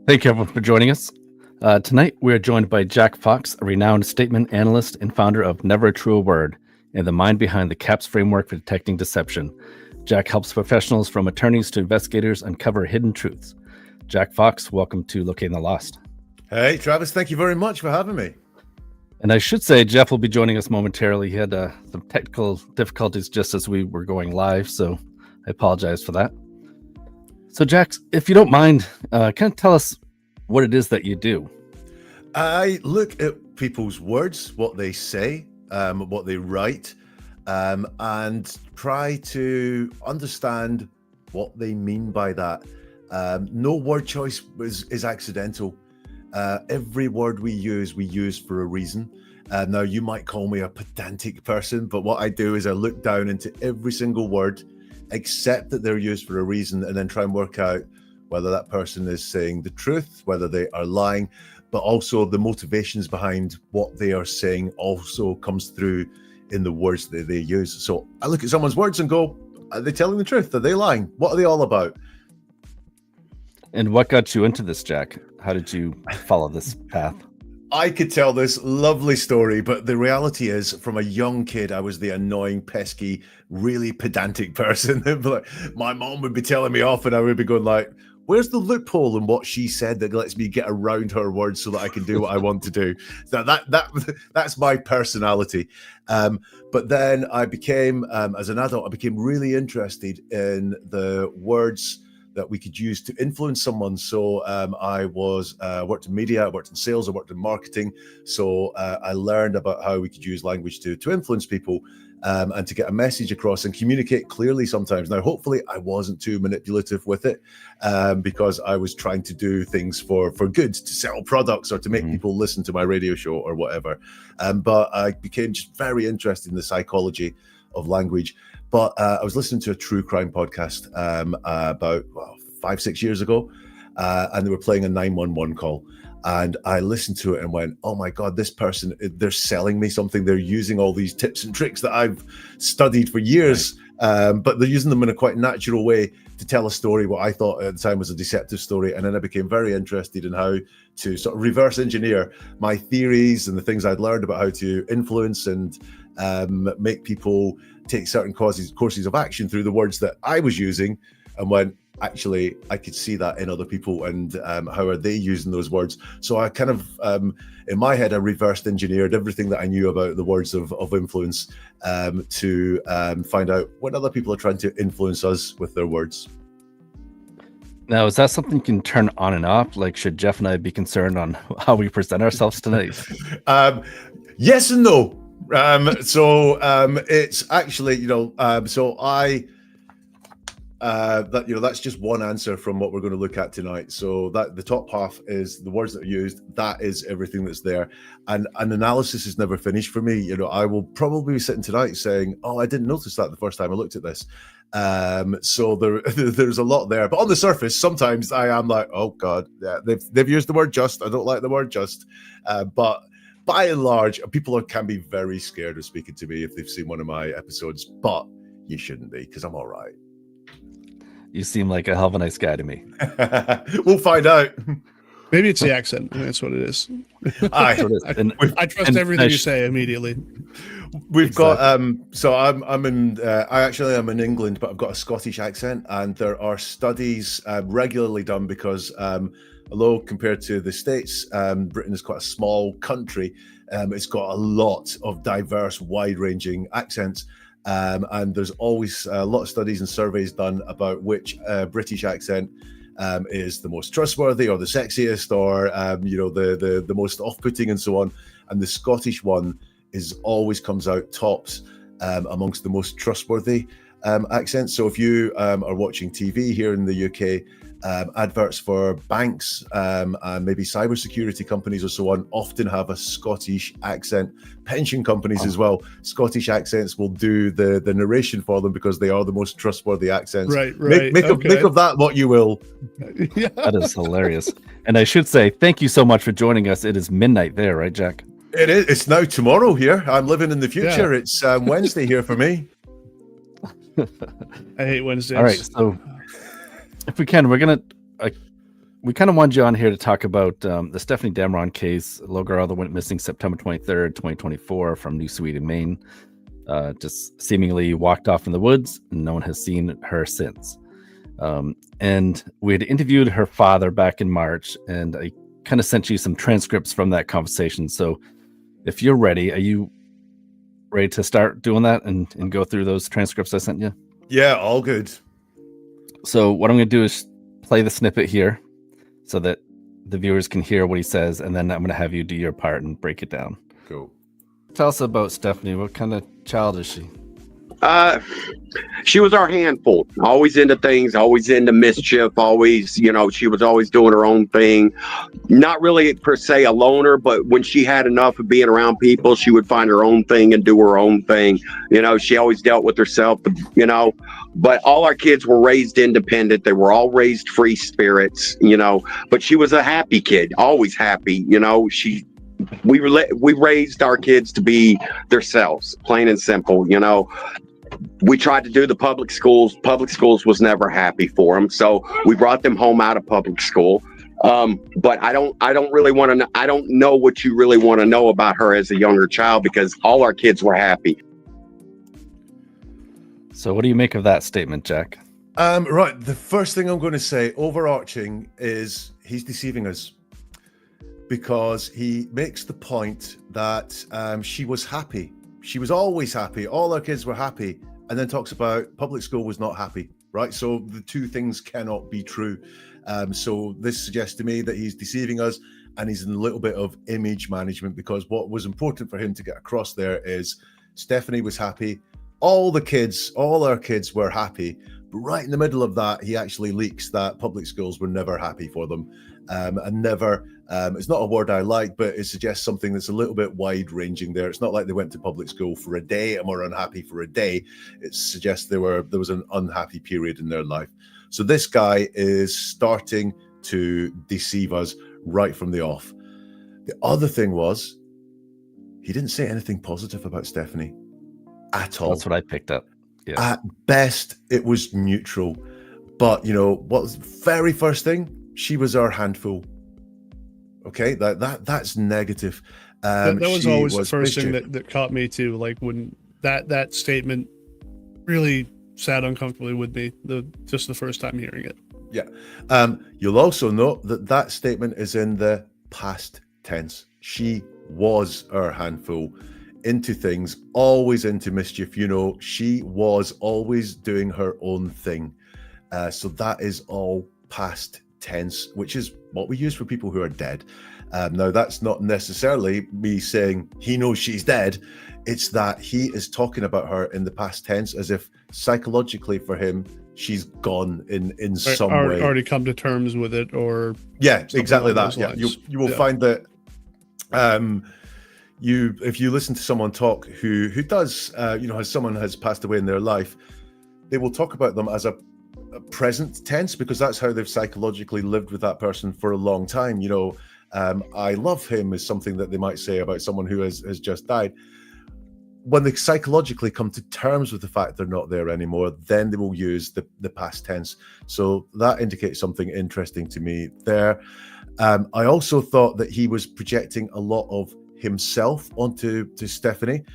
Thank you, everyone, for joining us. Tonight, we are joined by Jack Fox, a renowned statement analyst and founder of Never a Truer Word, and the mind behind the CAPS framework for detecting deception. Jack helps professionals from attorneys to investigators uncover hidden truths. Jack Fox, welcome to Locating the Lost. Hey, Travis, thank you very much for having me. And I should say, Jeff will be joining us momentarily. He had some technical difficulties just as we were going live, so I apologize for that. So, Jack, if you don't mind, kind of tell us what it is that you do. I look at people's words, what they say, what they write, and try to understand what they mean by that. No word choice is accidental. Every word we use for a reason. Now, you might call me a pedantic person, but what I do is I look down into every single word, accept that they're used for a reason, and then try and work out whether that person is saying the truth, whether they are lying, but also the motivations behind what they are saying also comes through in the words that they use. So I look at someone's words and go, are they telling the truth? Are they lying? What are they all about? And what got you into this, Jack? How did you follow this path? I could tell this lovely story, but the reality is, from a young kid, I was the annoying, pesky, really pedantic person. My mom would be telling me off, and I would be going like, where's the loophole in what she said that lets me get around her words so that I can do what I want to do? So that's my personality. But then I became, as an adult, I became really interested in the words that we could use to influence someone. So I worked in media, I worked in sales, I worked in marketing. So I learned about how we could use language to influence people and to get a message across and communicate clearly sometimes. Now, hopefully I wasn't too manipulative with it because I was trying to do things for good, to sell products or to make people listen to my radio show or whatever. But I became just very interested in the psychology of language. But I was listening to a true crime podcast about 5-6 years ago, and they were playing a 911 call. And I listened to it and went, oh my God, this person, they're selling me something. They're using all these tips and tricks that I've studied for years, but they're using them in a quite natural way to tell a story, what I thought at the time was a deceptive story. And then I became very interested in how to sort of reverse engineer my theories and the things I'd learned about how to influence and make people take certain courses of action through the words that I was using, and went, actually, I could see that in other people and how are they using those words. So I kind of, in my head, I reversed engineered everything that I knew about the words of influence to find out what other people are trying to influence us with their words. Now, is that something you can turn on and off? Like, should Jeff and I be concerned on how we present ourselves tonight? Yes and no. It's actually, that's just one answer from what we're going to look at tonight. So that the top half is the words that are used. That is everything that's there. And an analysis is never finished for me. I will probably be sitting tonight saying, oh, I didn't notice that the first time I looked at this. So there's a lot there. But on the surface, sometimes I am like, oh God, yeah, they've used the word just. I don't like the word just. But by and large, people can be very scared of speaking to me if they've seen one of my episodes, but you shouldn't be, because I'm all right. You seem like a hell of a nice guy to me. We'll find out. Maybe it's the accent. That's what it is. I trust everything you say immediately. We've got so I'm in I'm in England, but I've got a Scottish accent, and there are studies regularly done because although compared to the States, Britain is quite a small country. It's got a lot of diverse, wide-ranging accents. And there's always a lot of studies and surveys done about which British accent is the most trustworthy or the sexiest or the most off-putting and so on. And the Scottish one always comes out tops amongst the most trustworthy accents. So if you are watching TV here in the UK, adverts for banks and maybe cybersecurity companies or so on often have a Scottish accent. Pension companies as well. Scottish accents will do the narration for them because they are the most trustworthy accents. Right. Make of that what you will. Yeah. That is hilarious. And I should say, thank you so much for joining us. It is midnight there, right, Jack? It is. It's now tomorrow here. I'm living in the future. Yeah. It's Wednesday here for me. I hate Wednesdays. All right, so if we can, we're we kind of wanted you on here to talk about the Stefanie Damron case, a little girl that went missing September 23rd, 2024 from New Sweden, Maine. Just seemingly walked off in the woods, and no one has seen her since. And we had interviewed her father back in March, and I kind of sent you some transcripts from that conversation. So if you're ready, are you ready to start doing that and go through those transcripts I sent you? Yeah, all good. So what I'm going to do is play the snippet here so that the viewers can hear what he says, and then I'm going to have you do your part and break it down. Cool. Tell us about Stefanie. What kind of child is she? She was our handful, always into things, always into mischief, always, she was always doing her own thing. Not really per se a loner, but when she had enough of being around people, she would find her own thing and do her own thing. She always dealt with herself, but all our kids were raised independent. They were all raised free spirits, but she was a happy kid, always happy. We raised our kids to be themselves, plain and simple. We tried to do the public schools. Public schools was never happy for them, so we brought them home out of public school. But I don't really want to know. I don't know what you really want to know about her as a younger child, because all our kids were happy. So what do you make of that statement, Jack? Right. The first thing I'm going to say, overarching, is he's deceiving us, because he makes the point that she was happy. She was always happy. All our kids were happy. And then talks about public school was not happy, right? So the two things cannot be true. So this suggests to me that he's deceiving us, and he's in a little bit of image management, because what was important for him to get across there is Stefanie was happy. All our kids were happy. But right in the middle of that, he actually leaks that public schools were never happy for them. And never, it's not a word I like, but it suggests something that's a little bit wide ranging there. It's not like they went to public school for a day and were unhappy for a day. It suggests there was an unhappy period in their life. So this guy is starting to deceive us right from the off. The other thing was, he didn't say anything positive about Stefanie at all. That's what I picked up. Yeah. At best, it was neutral. But, what was the very first thing? She was our handful. Okay, that's negative. That was always the first thing that caught me too. Like when that statement really sat uncomfortably with me just the first time hearing it. Yeah. You'll also note that statement is in the past tense. She was our handful, into things, always into mischief. She was always doing her own thing. So that is all past tense, which is what we use for people who are dead. Now, that's not necessarily me saying he knows she's dead. It's that he is talking about her in the past tense as if psychologically for him, she's gone in some way. Already come to terms with it, or yeah, exactly that. Yeah, you will find that if you listen to someone talk who does has passed away in their life, they will talk about them as a present tense, because that's how they've psychologically lived with that person for a long time. I love him is something that they might say about someone who has just died. When they psychologically come to terms with the fact they're not there anymore, then they will use the past tense. So that indicates something interesting to me there. I also thought that he was projecting a lot of himself onto Stefanie,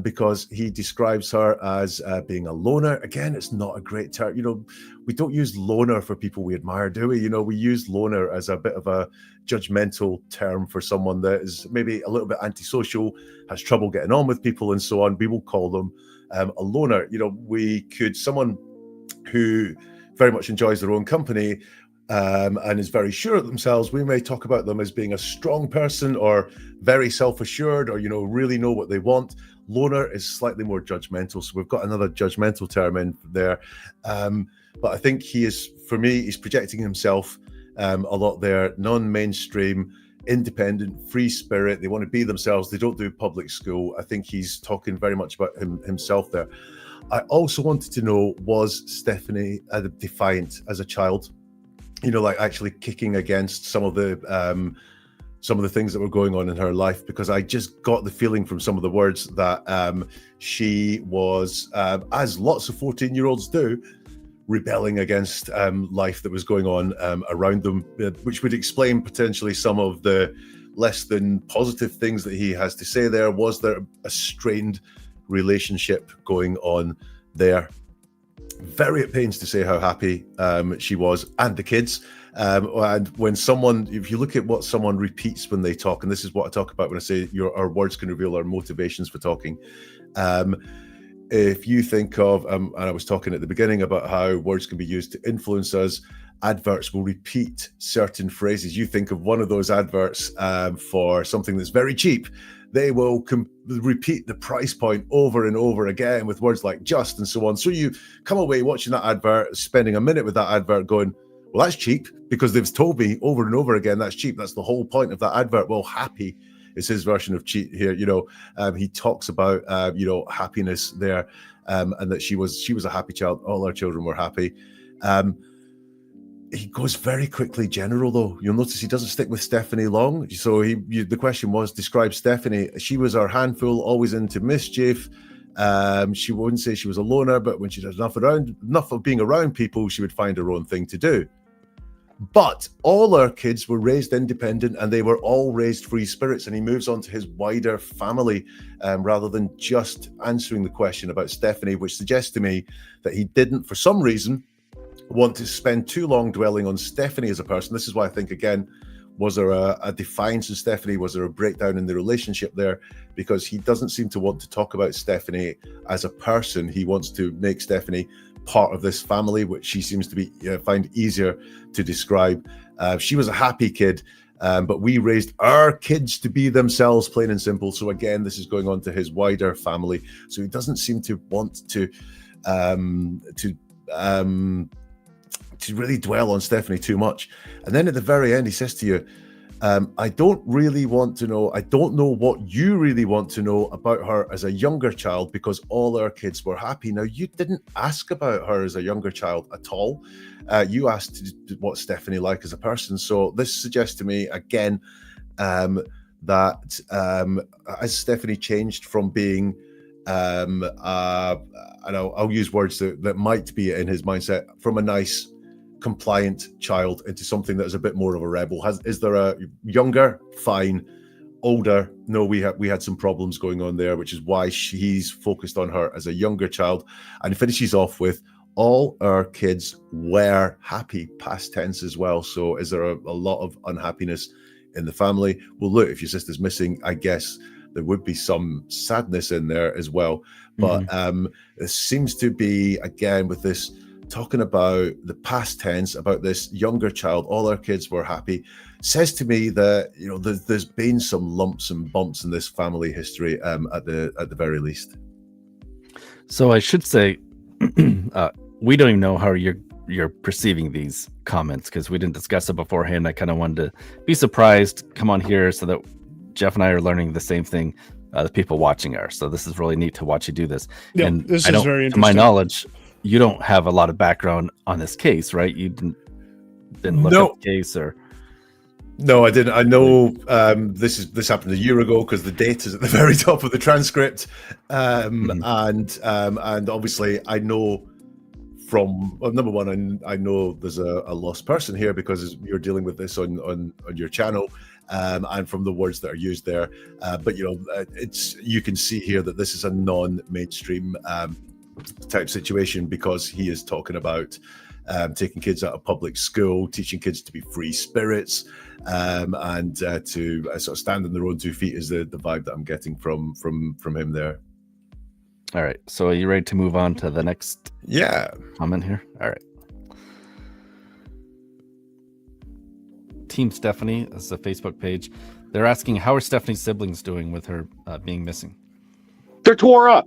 because he describes her as being a loner. Again, it's not a great term. We don't use loner for people we admire, do we? We use loner as a bit of a judgmental term for someone that is maybe a little bit antisocial, has trouble getting on with people and so on. We will call them a loner. Someone who very much enjoys their own company and is very sure of themselves, we may talk about them as being a strong person or very self-assured, or really know what they want. Loner is slightly more judgmental, so we've got another judgmental term in there. But I think he's projecting himself a lot there. Non-mainstream, independent, free spirit. They want to be themselves. They don't do public school. I think he's talking very much about himself there. I also wanted to know, was Stefanie defiant as a child? Like actually kicking against some of the things that were going on in her life, because I just got the feeling from some of the words that she was, as lots of 14-year-olds do, rebelling against life that was going on around them, which would explain potentially some of the less than positive things that he has to say there. Was there a strained relationship going on there? Very at pains to say how happy she was, and the kids. And when someone, if you look at what someone repeats when they talk, and this is what I talk about when I say our words can reveal our motivations for talking. If you think of, and I was talking at the beginning about how words can be used to influence us, adverts will repeat certain phrases. You think of one of those adverts for something that's very cheap, they will repeat the price point over and over again with words like just and so on. So you come away watching that advert, spending a minute with that advert going, well, that's cheap, because they've told me over and over again that's cheap. That's the whole point of that advert. Well, happy is his version of cheat here. He talks about happiness there, and that she was a happy child. All our children were happy. He goes very quickly general, though. You'll notice he doesn't stick with Stefanie long. So the question was, describe Stefanie. She was our handful, always into mischief. She wouldn't say she was a loner, but when she had enough of being around people, she would find her own thing to do. But all our kids were raised independent, and they were all raised free spirits. And he moves on to his wider family, rather than just answering the question about Stefanie, which suggests to me that he didn't, for some reason, want to spend too long dwelling on Stefanie as a person. This is why I think, again, was there a defiance in Stefanie? Was there a breakdown in the relationship there? Because he doesn't seem to want to talk about Stefanie as a person. He wants to make Stefanie part of this family, which she seems to find easier to describe. She was a happy kid, but we raised our kids to be themselves, plain and simple. So again, this is going on to his wider family. So he doesn't seem to want to really dwell on Stefanie too much. And then at the very end, he says to you, I don't really want to know. I don't know what you really want to know about her as a younger child, because all our kids were happy. Now, you didn't ask about her as a younger child at all. You asked what Stefanie like as a person. So this suggests to me, again, that as Stefanie changed from being, and I'll use words that might be in his mindset, from a nice, compliant child into something that is a bit more of a rebel. Is there a younger? Fine. Older? No, we had some problems going on there, which is why he's focused on her as a younger child. And finishes off with, all our kids were happy, past tense as well. So is there a lot of unhappiness in the family? Well, look, if your sister's missing, I guess there would be some sadness in there as well. But it seems to be, again, with this talking about the past tense, about this younger child, all our kids were happy, says to me that there's been some lumps and bumps in this family history, at the very least. So I should say, we don't even know how you're perceiving these comments, because we didn't discuss it beforehand. I kind of wanted to be surprised, come on here, so that Jeff and I are learning the same thing the people watching are. So this is really neat to watch you do this. Yeah, and this is very interesting. To my knowledge, you don't have a lot of background on this case, right? You didn't look at the case, or no, I didn't. I know this happened a year ago, because the date is at the very top of the transcript, and obviously I know from number one, I know there's a lost person here, because you're dealing with this on your channel, and from the words that are used there. But you can see here that this is a non-mainstream type situation, because he is talking about taking kids out of public school, teaching kids to be free spirits, and to sort of stand on their own 2 feet is the vibe that I'm getting from him there. All right. So are you ready to move on to the next comment here? All right. Team Stefanie is the Facebook page. They're asking, how are Stefanie's siblings doing with her being missing? They're tore up.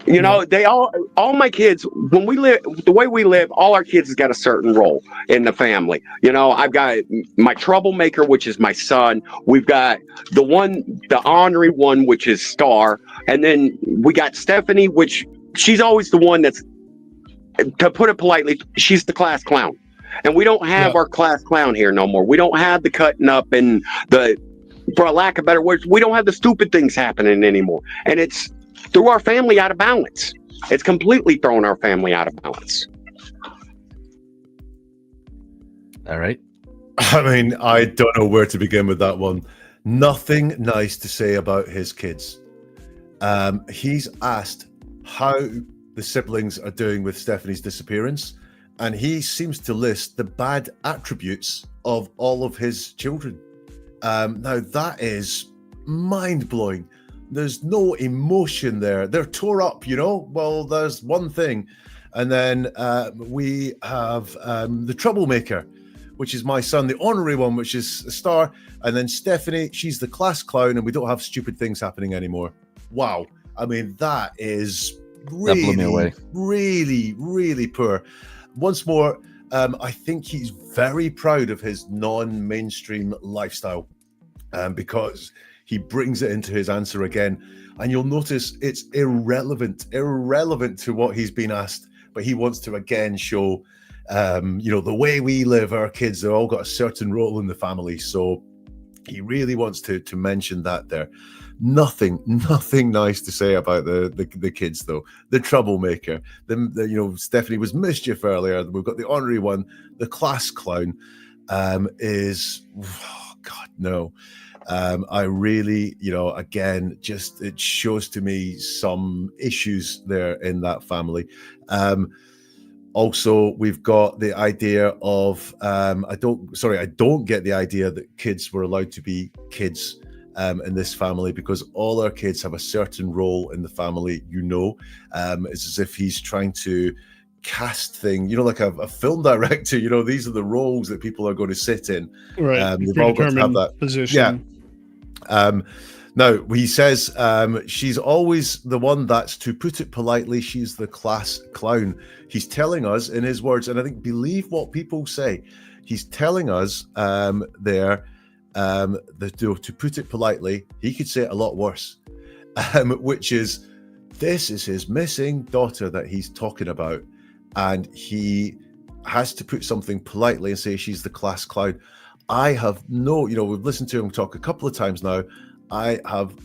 They all my kids, when we live, the way we live, all our kids has got a certain role in the family. I've got my troublemaker, which is my son. We've got the ornery one, which is Star. And then we got Stefanie, which she's always the one that's, to put it politely, she's the class clown. And we don't have our class clown here no more. We don't have the cutting up and for a lack of better words, we don't have the stupid things happening anymore. And it's threw our family out of balance. It's completely thrown our family out of balance. All right. I mean, I don't know where to begin with that one. Nothing nice to say about his kids. He's asked how the siblings are doing with Stefanie's disappearance, and he seems to list the bad attributes of all of his children. Now, that is mind-blowing. There's no emotion there. They're tore up, Well, there's one thing. And then we have the troublemaker, which is my son, the honorary one, which is a star. And then Stefanie, she's the class clown, and we don't have stupid things happening anymore. Wow. I mean, that is really, blew me away. really, really poor. Once more, I think he's very proud of his non-mainstream lifestyle because he brings it into his answer again. And you'll notice it's irrelevant to what he's been asked. But he wants to again show, the way we live, our kids, they've all got a certain role in the family. So he really wants to mention that there. Nothing nice to say about the kids, though. The troublemaker, Stefanie was mischief earlier. We've got the honorary one, the class clown is, oh God, no. I really, again, just it shows to me some issues there in that family. Also, we've got the idea of I don't get the idea that kids were allowed to be kids in this family, because all our kids have a certain role in the family. It's as if he's trying to cast thing, like a film director. These are the roles that people are going to sit in. Right, they've all got to have that position. Yeah. Now, he says she's always the one that's, to put it politely, she's the class clown. He's telling us in his words, and I think believe what people say, he's telling us to put it politely, he could say it a lot worse, which is, this is his missing daughter that he's talking about, and he has to put something politely and say she's the class clown. I have we've listened to him talk a couple of times now. I have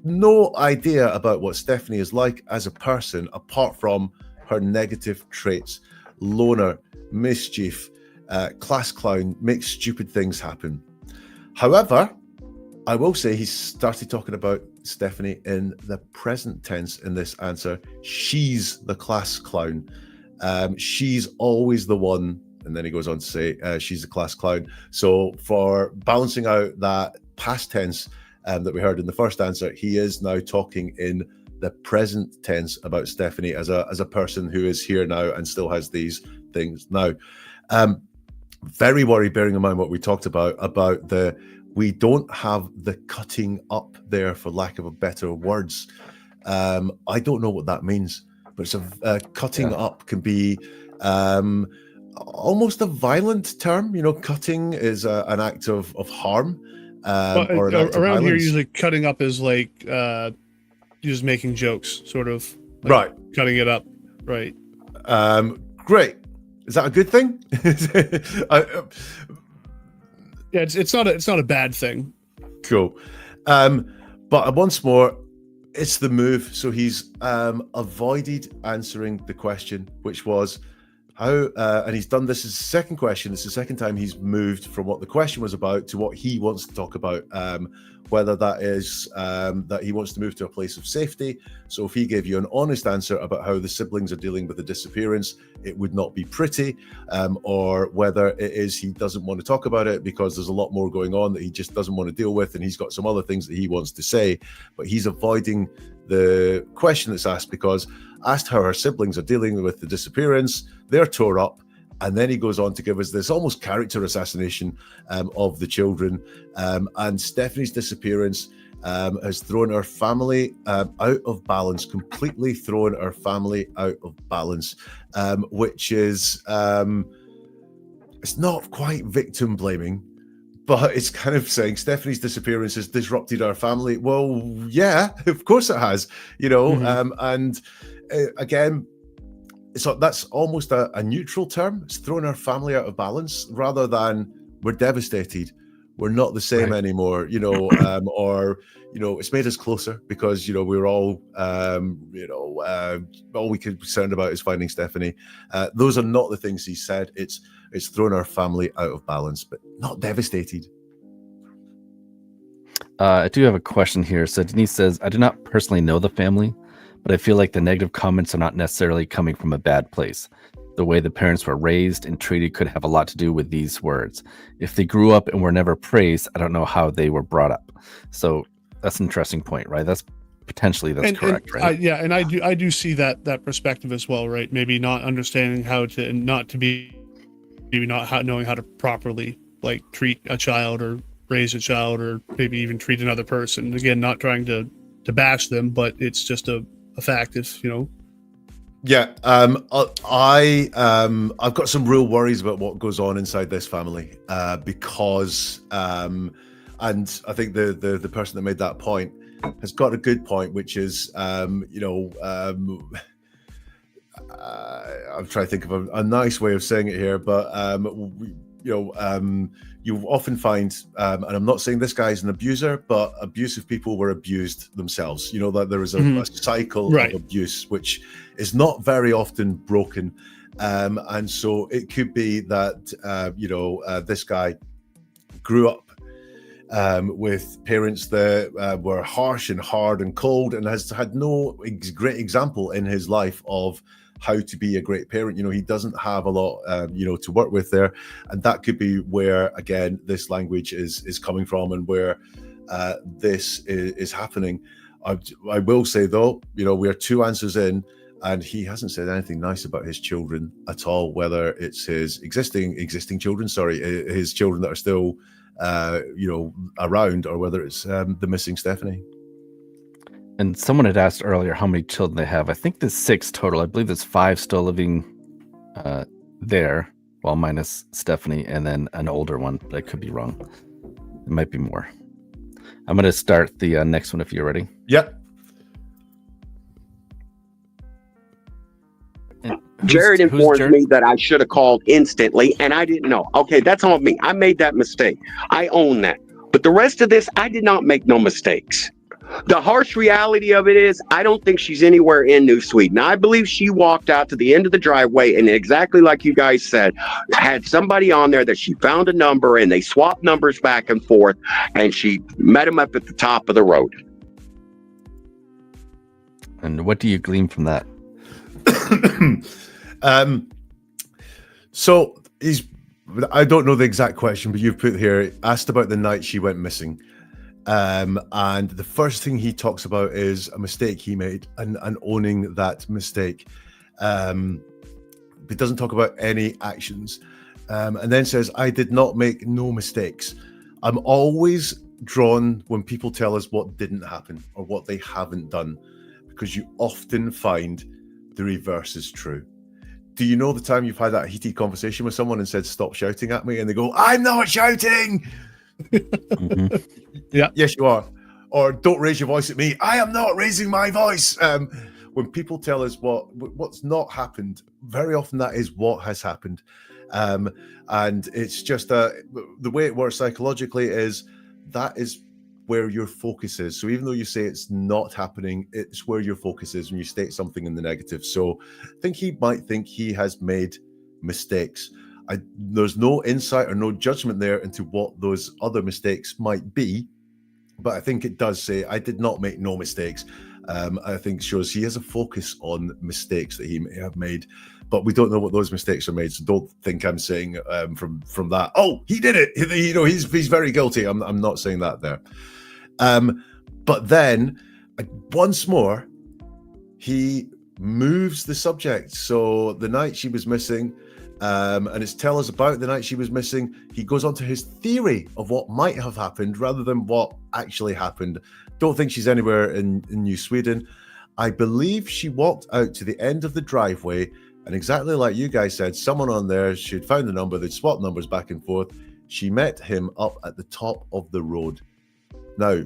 no idea about what Stefanie is like as a person, apart from her negative traits: loner, mischief, class clown, makes stupid things happen. However, I will say he's started talking about Stefanie in the present tense in this answer. She's the class clown. She's always the one. And then he goes on to say she's the class clown. So for balancing out that past tense that we heard in the first answer, he is now talking in the present tense about Stefanie as a person who is here now and still has these things now. Very worried, bearing in mind what we talked about we don't have the cutting up there, for lack of a better words. I don't know what that means, but it's cutting up can be almost a violent term. Cutting is an act of harm. Or an act of around violence. here, usually cutting up is like just making jokes, sort of. Like right. Cutting it up. Right. Great. Is that a good thing? Yeah, it's not a bad thing. Cool. But once more, it's the move. So he's avoided answering the question, which was how, and he's done this as the second question. It's the second time he's moved from what the question was about to what he wants to talk about, whether that is that he wants to move to a place of safety. So if he gave you an honest answer about how the siblings are dealing with the disappearance, it would not be pretty, or whether it is he doesn't want to talk about it because there's a lot more going on that he just doesn't want to deal with, and he's got some other things that he wants to say, but he's avoiding the question that's asked because asked how her siblings are dealing with the disappearance, they're tore up, and then he goes on to give us this almost character assassination of the children, and Stefanie's disappearance has thrown our family out of balance, completely thrown our family out of balance, which is, it's not quite victim blaming, but it's kind of saying Stefanie's disappearance has disrupted our family. Well, yeah, of course it has, and again, so that's almost a neutral term. It's thrown our family out of balance rather than we're devastated. we're not the same Right. anymore, or it's made us closer because we're all all we could be concerned about is finding Stefanie. Those are not the things he said. It's thrown our family out of balance, but not devastated. I do have a question here. So Denise says, I do not personally know the family, but I feel like the negative comments are not necessarily coming from a bad place. The way the parents were raised and treated could have a lot to do with these words. If they grew up and were never praised, I don't know how they were brought up. So that's an interesting point, right? That's correct, right? And I do see that perspective as well, right? Maybe not understanding how to, and not to be, maybe not knowing how to properly like treat a child or raise a child, or maybe even treat another person. Again, not trying to bash them, but it's just a fact. If Yeah, I've got some real worries about what goes on inside this family, because and I think the person that made that point has got a good point, which is I'm trying to think of a nice way of saying it here, but you often find, and I'm not saying this guy is an abuser, but abusive people were abused themselves. That there is a cycle Right. of abuse, which is not very often broken. And so it could be that, this guy grew up with parents that were harsh and hard and cold, and has had no great example in his life of how to be a great parent. He doesn't have a lot to work with there, and that could be where again this language is coming from, and where this is happening. I will say though, we are 2 answers in, and he hasn't said anything nice about his children at all, whether it's his existing children, his children that are still around, or whether it's the missing Stefanie. And someone had asked earlier how many children they have. I think there's 6 total. I believe there's 5 still living there, well, minus Stefanie, and then an older one, but I could be wrong. It might be more. I'm going to start the next one if you're ready. Yep. Jared informed me that I should have called instantly, and I didn't know. Okay, that's on me. I made that mistake. I own that. But the rest of this, I did not make no mistakes. The harsh reality of it is, I don't think she's anywhere in New Sweden. I believe she walked out to the end of the driveway, and exactly like you guys said, had somebody on there that she found a number, and they swapped numbers back and forth, and she met him up at the top of the road. And what do you glean from that? So I don't know the exact question, but you've put here, asked about the night she went missing. And the first thing he talks about is a mistake he made, and owning that mistake. He doesn't talk about any actions, and then says, I did not make no mistakes. I'm always drawn when people tell us what didn't happen or what they haven't done, because you often find the reverse is true. Do you know the time you've had that heated conversation with someone and said, stop shouting at me, and they go, I'm not shouting? Mm-hmm. Yeah. Yes, you are. Or don't raise your voice at me. I am not raising my voice. When people tell us what's not happened, very often that is what has happened. And it's just the way it works psychologically is that is where your focus is. So even though you say it's not happening, it's where your focus is when you state something in the negative. So I think he might think he has made mistakes. There's no insight or no judgment there into what those other mistakes might be, but I think it does say, I did not make no mistakes. I think shows he has a focus on mistakes that he may have made, but we don't know what those mistakes are made. So don't think I'm saying from that, oh, he did it. He's very guilty. I'm not saying that there. But then once more, he moves the subject. So the night she was missing, and it's tell us about the night she was missing. He goes on to his theory of what might have happened rather than what actually happened. Don't think she's anywhere in New Sweden. I believe she walked out to the end of the driveway, and exactly like you guys said, someone on there, she'd found the number, they'd swapped numbers back and forth. She met him up at the top of the road. Now,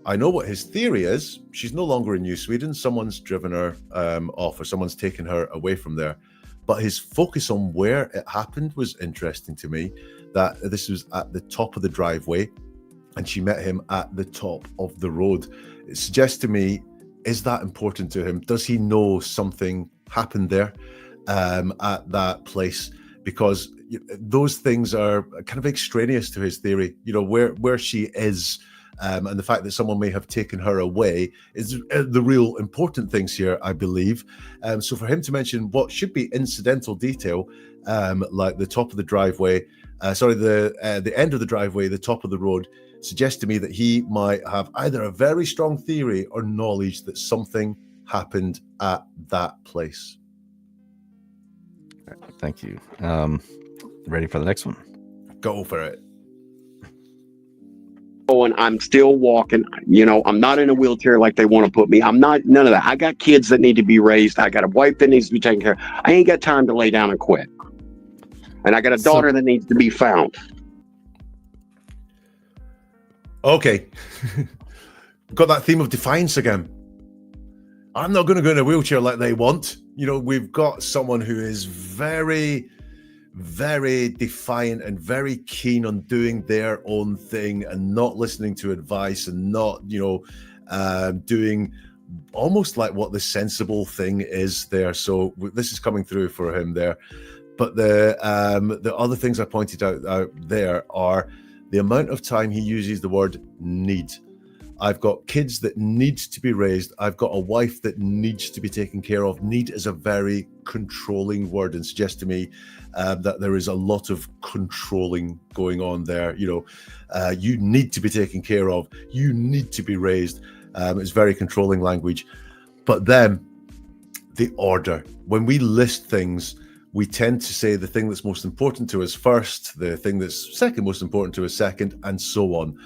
I know what his theory is. She's no longer in New Sweden. Someone's driven her off, or someone's taken her away from there. but his focus on where it happened was interesting to me, that this was at the top of the driveway and she met him at the top of the road. It suggests to me, is that important to him? Does he know something happened there at that place? Because those things are kind of extraneous to his theory. You know, where she is and the fact that someone may have taken her away is the real important things here, I believe. So for him to mention what should be incidental detail, like the top of the driveway, the end of the driveway, the top of the road, suggests to me that he might have either a very strong theory or knowledge that something happened at that place. Thank you. Ready for the next one? Go for it. And I'm still walking. You know, I'm not in a wheelchair like they want to put me. I'm not, none of that. I got kids that need to be raised. I got a wife that needs to be taken care of. I ain't got time to lay down and quit. And I got a daughter that needs to be found. Okay. Got that theme of defiance again. I'm not going to go in a wheelchair like they want. You know, we've got someone who is very, very defiant and very keen on doing their own thing and not listening to advice and not, doing almost like what the sensible thing is there. So this is coming through for him there. But the other things I pointed out there are the amount of time he uses the word need. I've got kids that need to be raised. I've got a wife that needs to be taken care of. Need is a very controlling word and suggests to me that there is a lot of controlling going on there. You need to be taken care of. You need to be raised. It's very controlling language. But then the order. When we list things, we tend to say the thing that's most important to us first, the thing that's second most important to us second, and so on.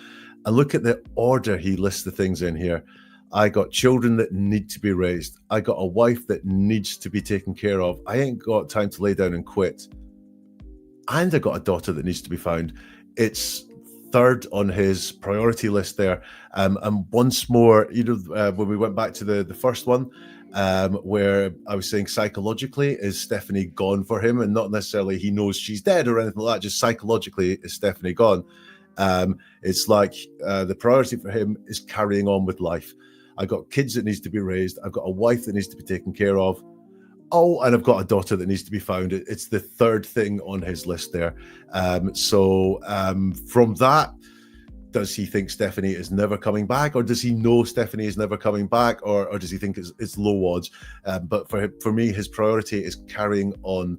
And look at the order he lists the things in here. I got children that need to be raised. I got a wife that needs to be taken care of. I ain't got time to lay down and quit. And I got a daughter that needs to be found. It's third on his priority list there. And once more, when we went back to the first one, where I was saying psychologically, is Stefanie gone for him? And not necessarily he knows she's dead or anything like that, just psychologically, is Stefanie gone? It's like the priority for him is carrying on with life. I got kids that needs to be raised. I've got a wife that needs to be taken care of. Oh, and I've got a daughter that needs to be found. It's the third thing on his list there. From that, does he think Stefanie is never coming back, or does he know Stefanie is never coming back, or does he think it's low odds? But for me, his priority is carrying on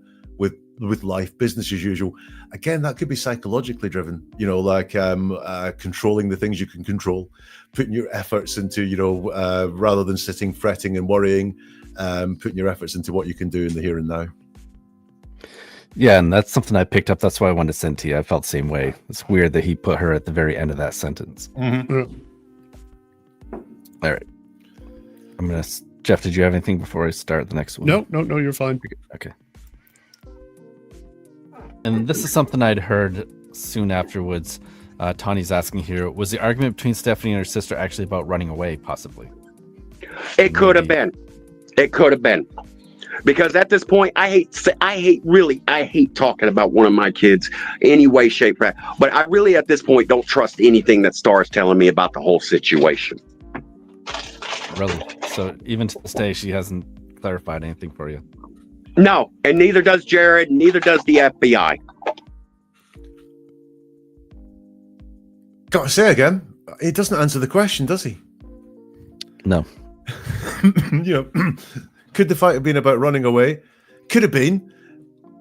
with life, business as usual. Again, that could be psychologically driven, controlling the things you can control, putting your efforts into, rather than sitting, fretting and worrying, putting your efforts into what you can do in the here and now. Yeah, and that's something I picked up. That's why I wanted to send to you. I felt the same way. It's weird that he put her at the very end of that sentence. Mm-hmm. All right. Jeff, did you have anything before I start the next one? No, you're fine. Okay. And this is something I'd heard soon afterwards. Tawny's asking here, was the argument between Stefanie and her sister actually about running away, possibly? It could have been. It could have been. Because at this point, I hate talking about one of my kids any way, shape, or form. But I really, at this point, don't trust anything that Star's telling me about the whole situation. Really? So even to this day, she hasn't clarified anything for you? No, and neither does Jared, neither does the FBI. Gotta say again, he doesn't answer the question, does he? No. Could the fight have been about running away? Could have been.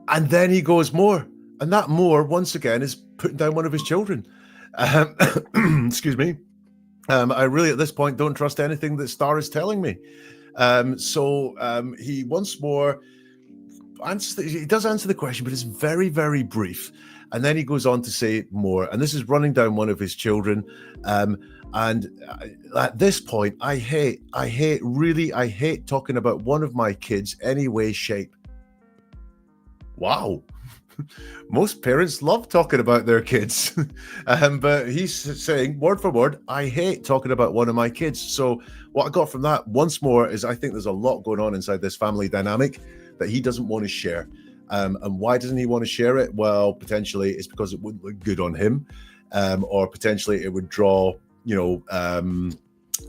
And then he goes more. And that more, once again, is putting down one of his children. Excuse me. I really, at this point, don't trust anything that Star is telling me. He once more he does answer the question, but it's very, very brief. And then he goes on to say more. And this is running down one of his children. And at this point, I hate talking about one of my kids any way, shape. Wow. Most parents love talking about their kids. But he's saying, word for word, I hate talking about one of my kids. So what I got from that once more is I think there's a lot going on inside this family dynamic that he doesn't want to share. And why doesn't he want to share it? Well, potentially it's because it wouldn't look good on him, or potentially it would draw,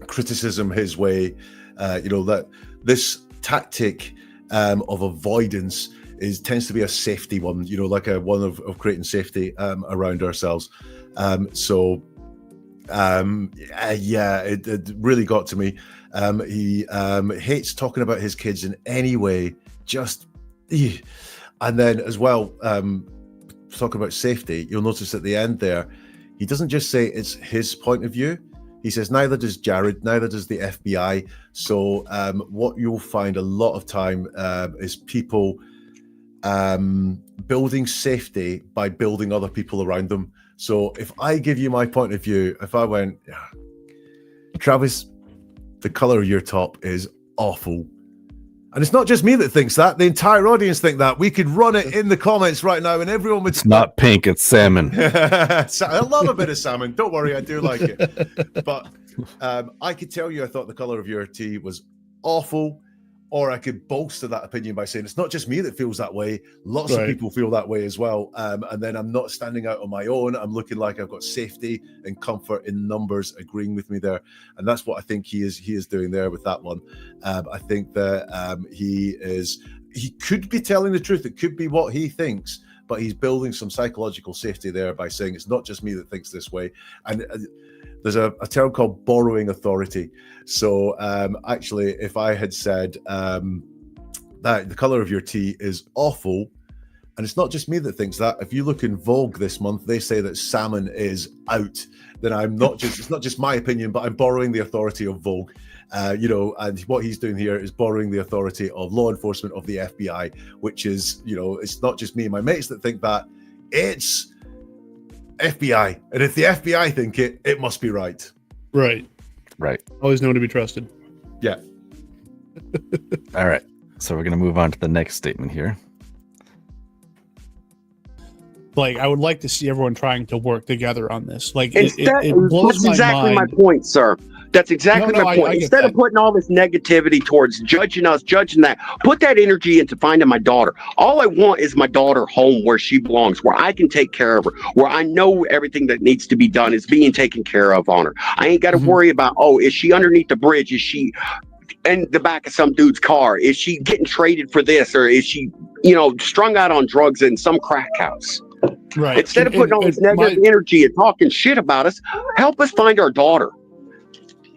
criticism his way. That this tactic of avoidance tends to be a safety one, like a one of creating safety around ourselves. It really got to me. He hates talking about his kids in any way, and then as well, talking about safety, you'll notice at the end there, he doesn't just say it's his point of view. He says neither does Jared, neither does the FBI. So what you'll find a lot of time is people building safety by building other people around them. So if I give you my point of view, if I went, Travis, the color of your top is awful. And it's not just me that thinks that. The entire audience think that. We could run it in the comments right now and everyone would... It's not pink, it's salmon. I love a bit of salmon. Don't worry, I do like it. But I could tell you I thought the color of your tea was awful, or I could bolster that opinion by saying it's not just me that feels that way. Lots of people feel that way as well. And then I'm not standing out on my own. I'm looking like I've got safety and comfort in numbers agreeing with me there. And that's what I think he is doing there with that one. I think that he could be telling the truth. It could be what he thinks, but he's building some psychological safety there by saying it's not just me that thinks this way. And there's a term called borrowing authority. So actually, if I had said that the color of your tea is awful, and it's not just me that thinks that. If you look in Vogue this month, they say that salmon is out. Then it's not just my opinion, but I'm borrowing the authority of Vogue. And what he's doing here is borrowing the authority of law enforcement, of the FBI, which is, it's not just me and my mates that think that, it's FBI. And if the FBI think it must be right. Right. Always known to be trusted. Yeah. All right. So we're going to move on to the next statement here. Like, I would like to see everyone trying to work together on this. Like, it blows that's exactly mind. my point, sir. That's exactly my point. Instead of putting all this negativity towards judging us, judging that, put that energy into finding my daughter. All I want is my daughter home where she belongs, where I can take care of her, where I know everything that needs to be done is being taken care of on her. I ain't got to worry about, is she underneath the bridge? Is she in the back of some dude's car? Is she getting traded for this? Or is she, strung out on drugs in some crack house? Right. Instead of putting all this negative energy and talking shit about us, help us find our daughter.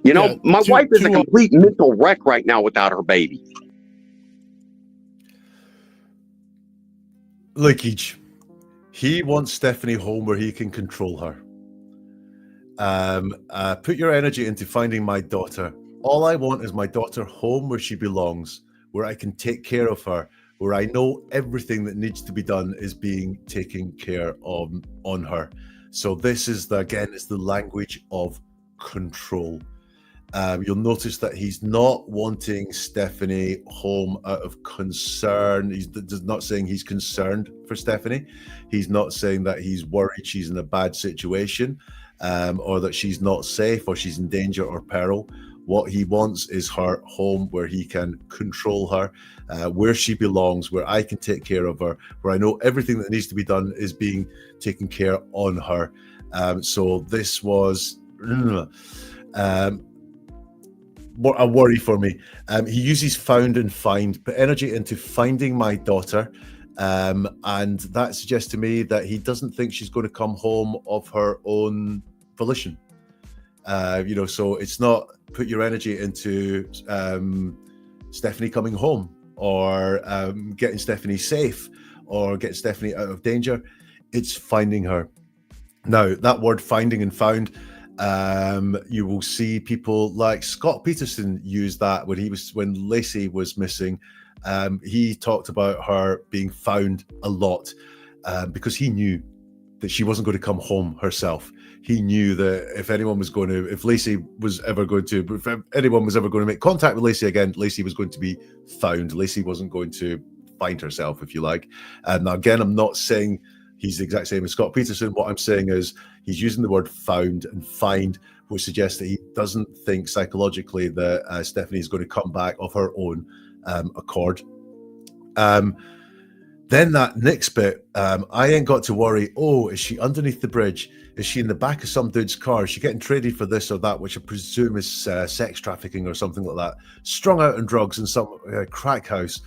My wife is a complete mental wreck right now without her baby. Leakage. He wants Stefanie home where he can control her. Put your energy into finding my daughter. All I want is my daughter home where she belongs, where I can take care of her, where I know everything that needs to be done is being taken care of on her. So this is it's the language of control. You'll notice that he's not wanting Stefanie home out of concern. He's not saying he's concerned for Stefanie. He's not saying that he's worried she's in a bad situation, or that she's not safe or she's in danger or peril. What he wants is her home where he can control her, where she belongs, where I can take care of her, where I know everything that needs to be done is being taken care on her. So this was a worry for me. He uses found and find, put energy into finding my daughter. And that suggests to me that he doesn't think she's going to come home of her own volition. So it's not put your energy into Stefanie coming home, or getting Stefanie safe, or getting Stefanie out of danger. It's finding her. Now, that word finding and found, you will see people like Scott Peterson use that when Lacey was missing. He talked about her being found a lot, because he knew that she wasn't going to come home herself. He knew that if anyone was going to make contact with Lacey again, Lacey was going to be found. Lacey wasn't going to find herself, if you like. Now, again, I'm not saying he's the exact same as Scott Peterson. What I'm saying is he's using the word found and find, which suggests that he doesn't think psychologically that Stefanie is going to come back of her own accord. Then that next bit, I ain't got to worry. Oh, is she underneath the bridge? Is she in the back of some dude's car? Is she getting traded for this or that, which I presume is sex trafficking or something like that? Strung out on drugs in some crack house.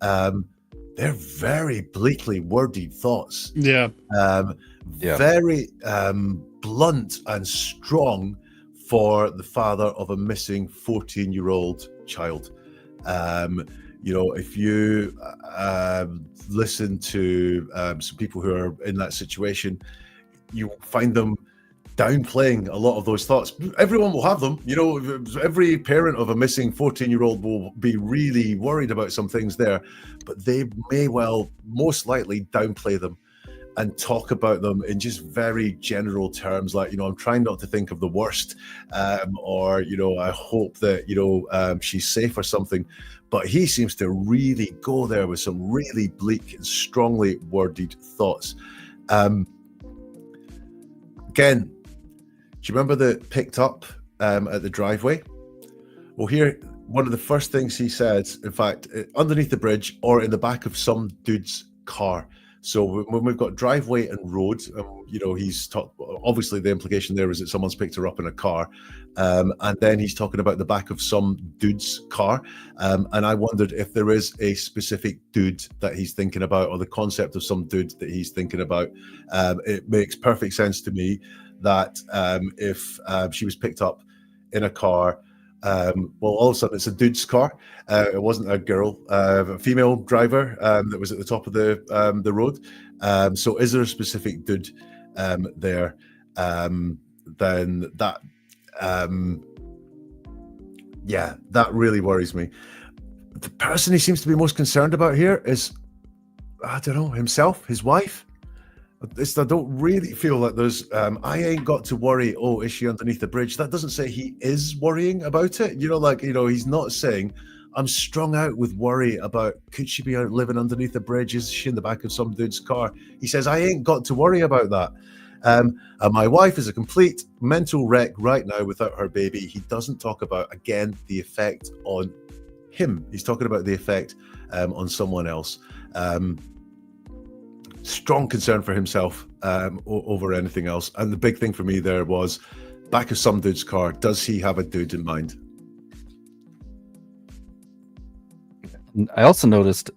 They're very bleakly worded thoughts. Yeah. Very blunt and strong for the father of a missing 14-year-old child. If you listen to some people who are in that situation, you find them downplaying a lot of those thoughts. Everyone will have them. Every parent of a missing 14-year-old will be really worried about some things there, but they may well, most likely, downplay them and talk about them in just very general terms, like, I'm trying not to think of the worst, or, I hope that, she's safe or something. But he seems to really go there with some really bleak and strongly worded thoughts. Again, do you remember the picked up at the driveway? Well, here, one of the first things he said, in fact, underneath the bridge or in the back of some dude's car. So when we've got driveway and road, he's obviously the implication there is that someone's picked her up in a car. And then he's talking about the back of some dude's car. And I wondered if there is a specific dude that he's thinking about, or the concept of some dude that he's thinking about. It makes perfect sense to me that if she was picked up in a car, all of a sudden it's a dude's car. It wasn't a girl, a female driver that was at the top of the road. So is there a specific dude there? Then that, that really worries me. The person he seems to be most concerned about here is, I don't know, himself, his wife. I don't really feel that there's I ain't got to worry, oh, is she underneath the bridge? That doesn't say he is worrying about it. He's not saying, I'm strung out with worry about, could she be living underneath the bridge? Is she in the back of some dude's car? He says, I ain't got to worry about that. And my wife is a complete mental wreck right now without her baby. He doesn't talk about, again, the effect on him. He's talking about the effect on someone else. Strong concern for himself over anything else. And the big thing for me there was, back of some dude's car, does he have a dude in mind? I also noticed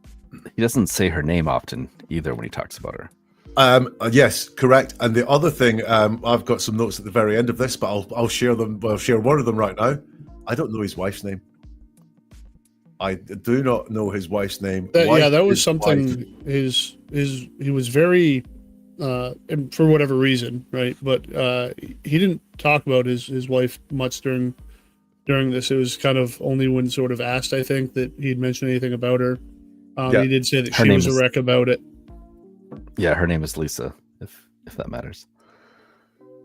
he doesn't say her name often either when he talks about her. Yes, correct. And the other thing, I've got some notes at the very end of this, but I'll share them. I'll share one of them right now. I don't know his wife's name. I do not know his wife's name. That was something. He was very, and for whatever reason, right? But he didn't talk about his wife much during this. It was kind of only when sort of asked, I think, that he'd mentioned anything about her. He did say that she was a wreck about it. Yeah, her name is Lisa, if that matters.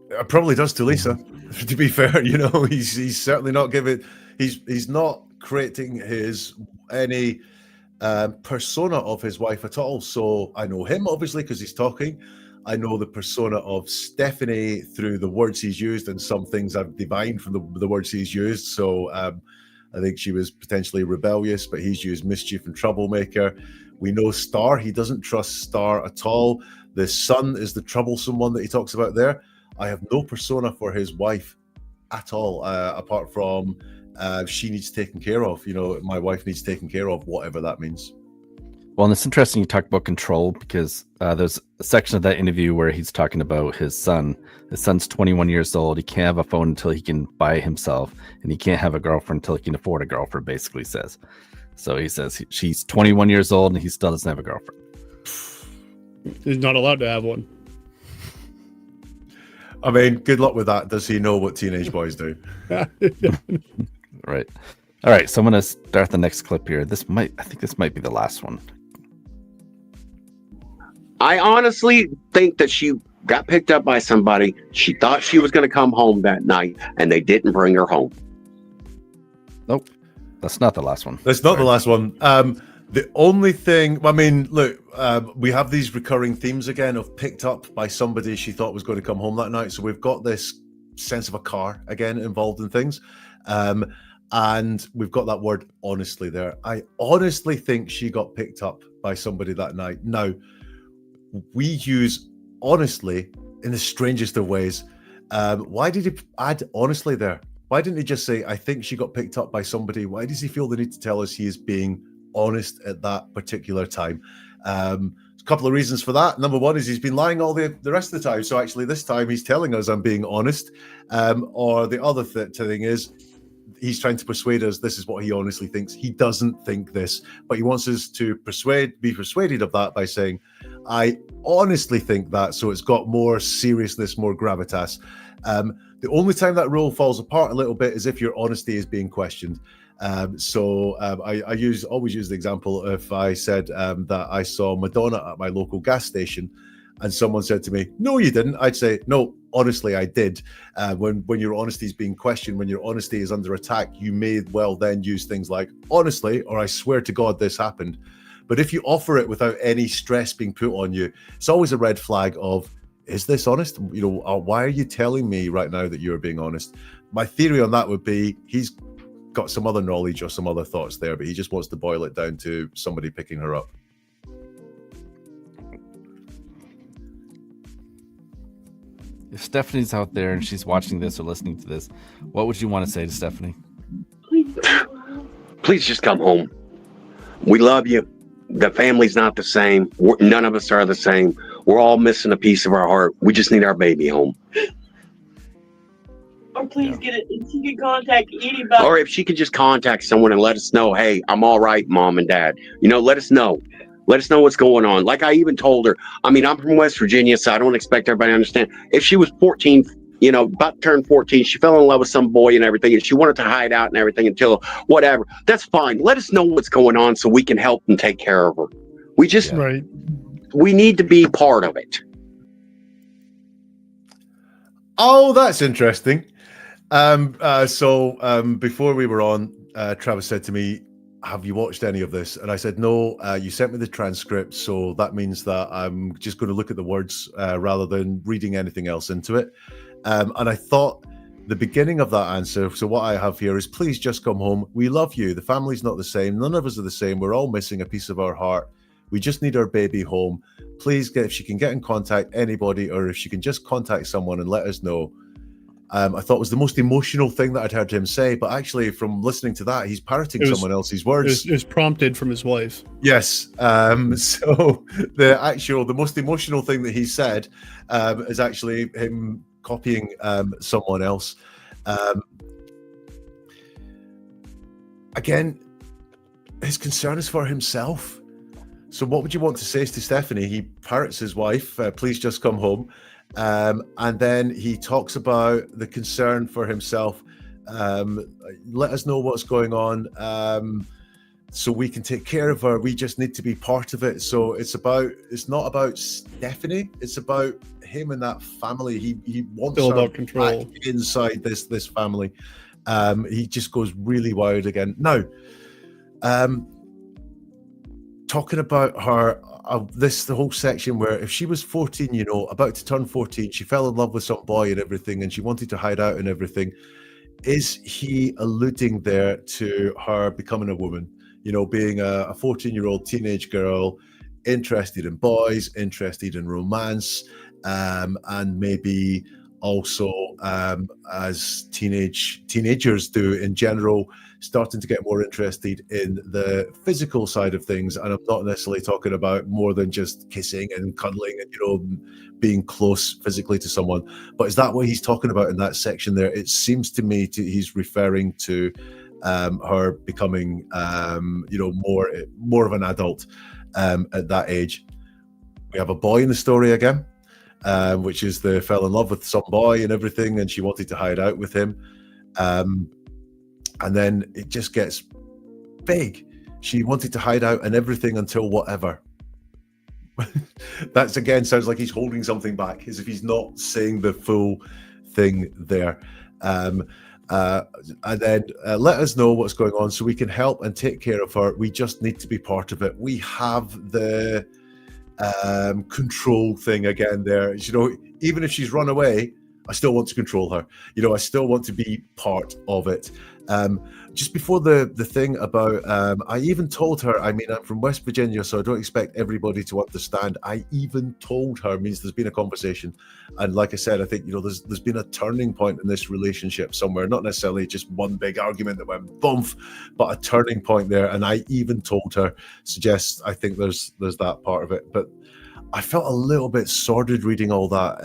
It probably does to Lisa. To be fair, he's certainly not giving. He's not creating any persona of his wife at all. So I know him obviously because he's talking. I know the persona of Stefanie through the words he's used, and some things I've divined from the words he's used. So I think she was potentially rebellious, but he's used mischief and troublemaker. We know Star. He doesn't trust Star at all. The son is the troublesome one that he talks about there. I have no persona for his wife at all, apart from she needs taken care of. My wife needs taken care of, whatever that means. Well, and it's interesting you talk about control, because there's a section of that interview where he's talking about his son. His son's 21 years old. He can't have a phone until he can buy it himself, and he can't have a girlfriend until he can afford a girlfriend, basically says. So he says she's 21 years old and he still doesn't have a girlfriend. He's not allowed to have one. I mean, good luck with that. Does he know what teenage boys do? Right. All right. So I'm going to start the next clip here. I think this might be the last one. I honestly think that she got picked up by somebody. She thought she was going to come home that night, and they didn't bring her home. Nope. That's not the last one. That's not the last one. The only thing, I mean, look, we have these recurring themes again of picked up by somebody she thought was going to come home that night. So we've got this sense of a car again involved in things. And we've got that word honestly there. I honestly think she got picked up by somebody that night. Now, we use honestly in the strangest of ways. Why did he add honestly there? Why didn't he just say, I think she got picked up by somebody? Why does he feel the need to tell us he is being honest at that particular time? A couple of reasons for that. Number one is he's been lying all the rest of the time. So actually this time he's telling us I'm being honest. Or the other thing is he's trying to persuade us this is what he honestly thinks. He doesn't think this, but he wants us to be persuaded of that by saying, I honestly think that. So it's got more seriousness, more gravitas. The only time that rule falls apart a little bit is if your honesty is being questioned. I always use the example if I said that I saw Madonna at my local gas station and someone said to me, no, you didn't. I'd say, no, honestly, I did. When your honesty is being questioned, when your honesty is under attack, you may well then use things like honestly, or I swear to God, this happened. But if you offer it without any stress being put on you, it's always a red flag of, is this honest? Why are you telling me right now that you're being honest? My theory on that would be he's got some other knowledge or some other thoughts there, but he just wants to boil it down to somebody picking her up. If Stephanie's out there and she's watching this or listening to this, what would you want to say to Stephanie? Please just come home. We love you. The family's not the same. None of us are the same. We're all missing a piece of our heart. We just need our baby home. Or please get it. If she could contact anybody. Or if she could just contact someone and let us know, hey, I'm all right, Mom and Dad. Let us know. Let us know what's going on. Like I even told her, I'm from West Virginia, so I don't expect everybody to understand. If she was 14, about to turn 14, she fell in love with some boy and everything, and she wanted to hide out and everything until whatever. That's fine. Let us know what's going on so we can help and take care of her. We just, we need to be part of it. Oh, that's interesting. Before we were on, Travis said to me, have you watched any of this? And I said, no, you sent me the transcript. So that means that I'm just going to look at the words rather than reading anything else into it. And I thought the beginning of that answer, so what I have here is, please just come home. We love you. The family's not the same. None of us are the same. We're all missing a piece of our heart. We just need our baby home. Please if she can get in contact, anybody, or if she can just contact someone and let us know. I thought it was the most emotional thing that I'd heard him say, but actually from listening to that, he's parroting someone else's words. It was prompted from his wife. Yes. So the most emotional thing that he said is actually him copying someone else. Again, his concern is for himself. So what would you want to say to Stephanie? He parrots his wife, please just come home. And then he talks about the concern for himself. Let us know what's going on so we can take care of her. We just need to be part of it. So it's not about Stephanie. It's about him and that family. He wants her control back inside this family. He just goes really wild again. Now, talking about her, the whole section where if she was 14, about to turn 14, she fell in love with some boy and everything, and she wanted to hide out and everything. Is he alluding there to her becoming a woman? Being a 14-year-old teenage girl, interested in boys, interested in romance, and maybe also as teenagers do in general, starting to get more interested in the physical side of things. And I'm not necessarily talking about more than just kissing and cuddling and being close physically to someone, but is that what he's talking about in that section there? It seems to me he's referring to her becoming more of an adult at that age. We have a boy in the story again, which is they fell in love with some boy and everything, and she wanted to hide out with him. And then it just gets big. She wanted to hide out and everything until whatever. That's again sounds like he's holding something back, as if he's not saying the full thing there. And then let us know what's going on so we can help and take care of her. We just need to be part of it. We have the control thing again there. Even if she's run away, I still want to control her. You know, I still want to be part of it. Just before the thing about, I even told her, I mean, I'm from West Virginia, so I don't expect everybody to understand. I even told her, means there's been a conversation. And like I said, I think, you know, there's been a turning point in this relationship somewhere, not necessarily just one big argument that went bump, but a turning point there. And I even told her, suggests, I think there's that part of it. But I felt a little bit sordid reading all that.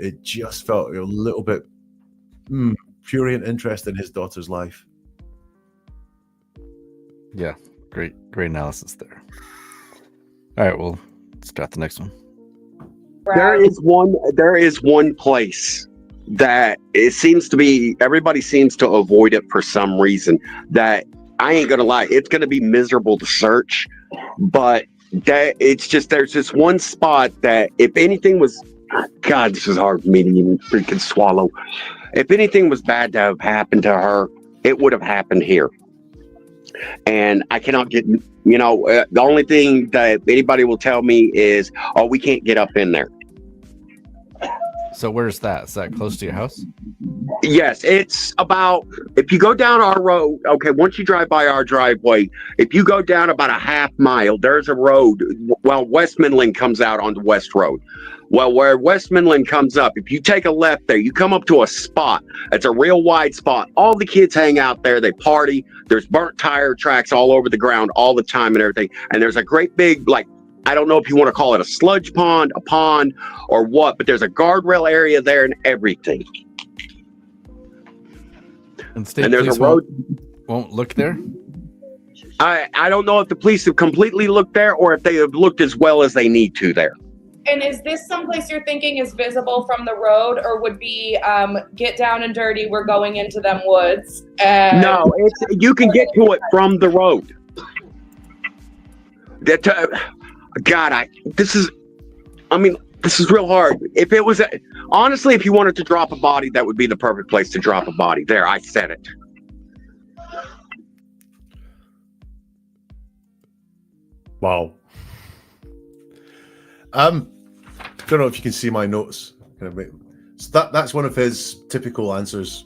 It just felt a little bit prurient interest in his daughter's life. Yeah, great analysis there. All right, well, let's drop the next one. There is one place that it seems to be, everybody seems to avoid it for some reason, that I ain't gonna lie, it's gonna be miserable to search, but that it's just, there's this one spot that if anything was, God, this is hard for me to even freaking swallow. If anything was bad to have happened to her, it would have happened here. And I cannot get, you know, the only thing that anybody will tell me is, oh, we can't get up in there. So where's that? Is that close to your house? Yes, it's about, if you go down our road, okay, once you drive by our driveway, if you go down about a half mile, there's a road. Well, Westmoreland comes out onto West Road. Well, where Westmoreland comes up, if you take a left there, you come up to a spot. It's a real wide spot. All the kids hang out there. They party. There's burnt tire tracks all over the ground all the time and everything. And there's a great big, like, I don't know if you want to call it a sludge pond, a pond, or what, but there's a guardrail area there and everything. And state And there's police a road. won't look there? I don't know if the police have completely looked there or if they have looked as well as they need to there. And is this someplace you're thinking is visible from the road, or would be get down and dirty, we're going into them woods? No, you can get to it from the road. God, this is real hard. If it was, honestly, if you wanted to drop a body, that would be the perfect place to drop a body. There, I said it. Wow. Don't know if you can see my notes. So that's one of his typical answers.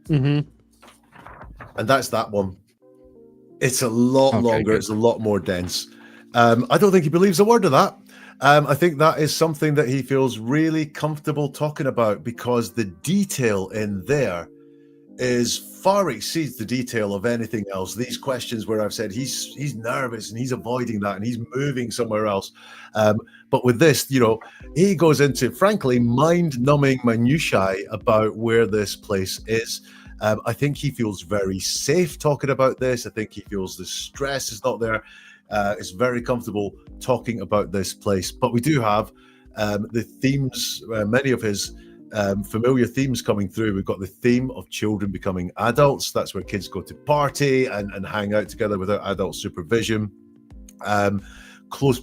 Mm-hmm. And that's that one. It's a lot longer. Good. It's a lot more dense. I don't think he believes a word of that. I think that is something that he feels really comfortable talking about because the detail in there far exceeds the detail of anything else. These questions where I've said he's nervous and he's avoiding that and he's moving somewhere else. But with this, you know, he goes into, frankly, mind-numbing minutiae about where this place is. I think he feels very safe talking about this. I think he feels the stress is not there. Is very comfortable talking about this place. But we do have the themes, many of his familiar themes coming through. We've got the theme of children becoming adults. That's where kids go to party and hang out together without adult supervision.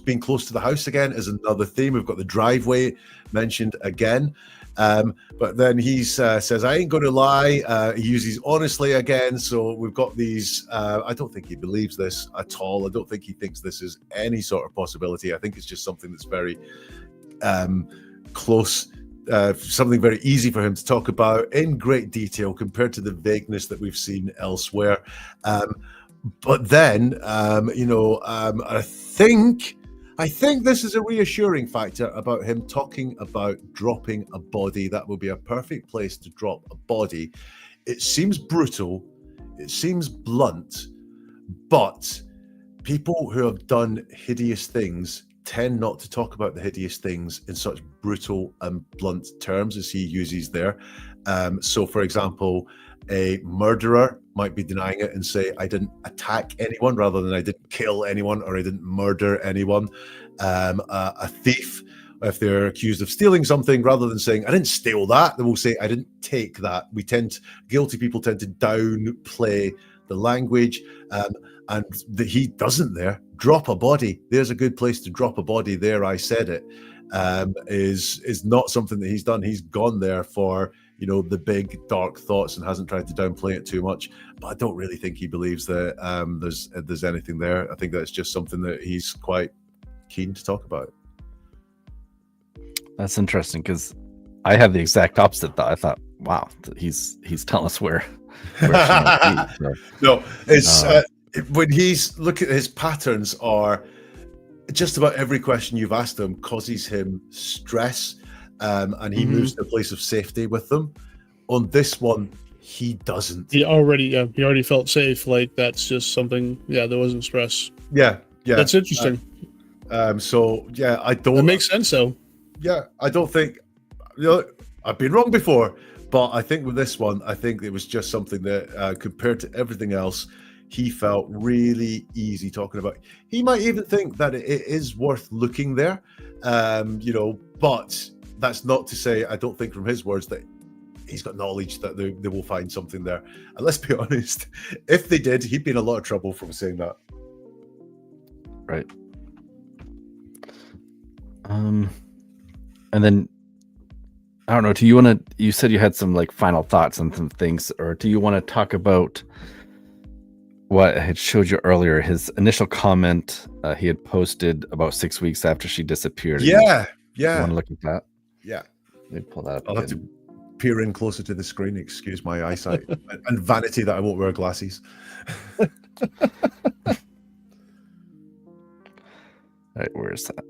Being close to the house again is another theme. We've got the driveway mentioned again. But then he says, I ain't going to lie. He uses honestly again. So we've got these. I don't think he believes this at all. I don't think he thinks this is any sort of possibility. I think it's just something that's very close, something very easy for him to talk about in great detail compared to the vagueness that we've seen elsewhere. But then, I think this is a reassuring factor about him talking about dropping a body. That would be a perfect place to drop a body. It seems brutal. It seems blunt. But people who have done hideous things tend not to talk about the hideous things in such brutal and blunt terms as he uses there. So, for example, a murderer might be denying it and say, I didn't attack anyone rather than I didn't kill anyone or I didn't murder anyone. A thief, if they're accused of stealing something, rather than saying, I didn't steal that, they will say, I didn't take that. Guilty people tend to downplay the language. And he doesn't there. Drop a body. There's a good place to drop a body there. I said it. Is not something that he's done. He's gone there for, the big dark thoughts and hasn't tried to downplay it too much. But I don't really think he believes that there's anything there. I think that's just something that he's quite keen to talk about. That's interesting because I had the exact opposite thought. I thought, wow, he's telling us where she might be. So, No, it's when he's look at his patterns are just about every question you've asked him causes him stress, and he moves to a place of safety with them. On this one, he doesn't. He already felt safe. Like that's just something. Yeah, there wasn't stress. Yeah. That's interesting. So yeah, I don't. That makes sense, though. Yeah, I don't think. I've been wrong before, but I think with this one, I think it was just something that compared to everything else, he felt really easy talking about. He might even think that it is worth looking there, but that's not to say I don't think from his words that he's got knowledge that they will find something there. And let's be honest, if they did, he'd be in a lot of trouble from saying that. right. And then I don't know. Do you want to? You said you had some like final thoughts on some things, or do you want to talk about what I had showed you earlier? His initial comment he had posted about 6 weeks after she disappeared. Yeah. You want to look at that? Yeah. Let me pull that up. I'll have to peer in closer to the screen. Excuse my eyesight and vanity that I won't wear glasses. All right, where is that?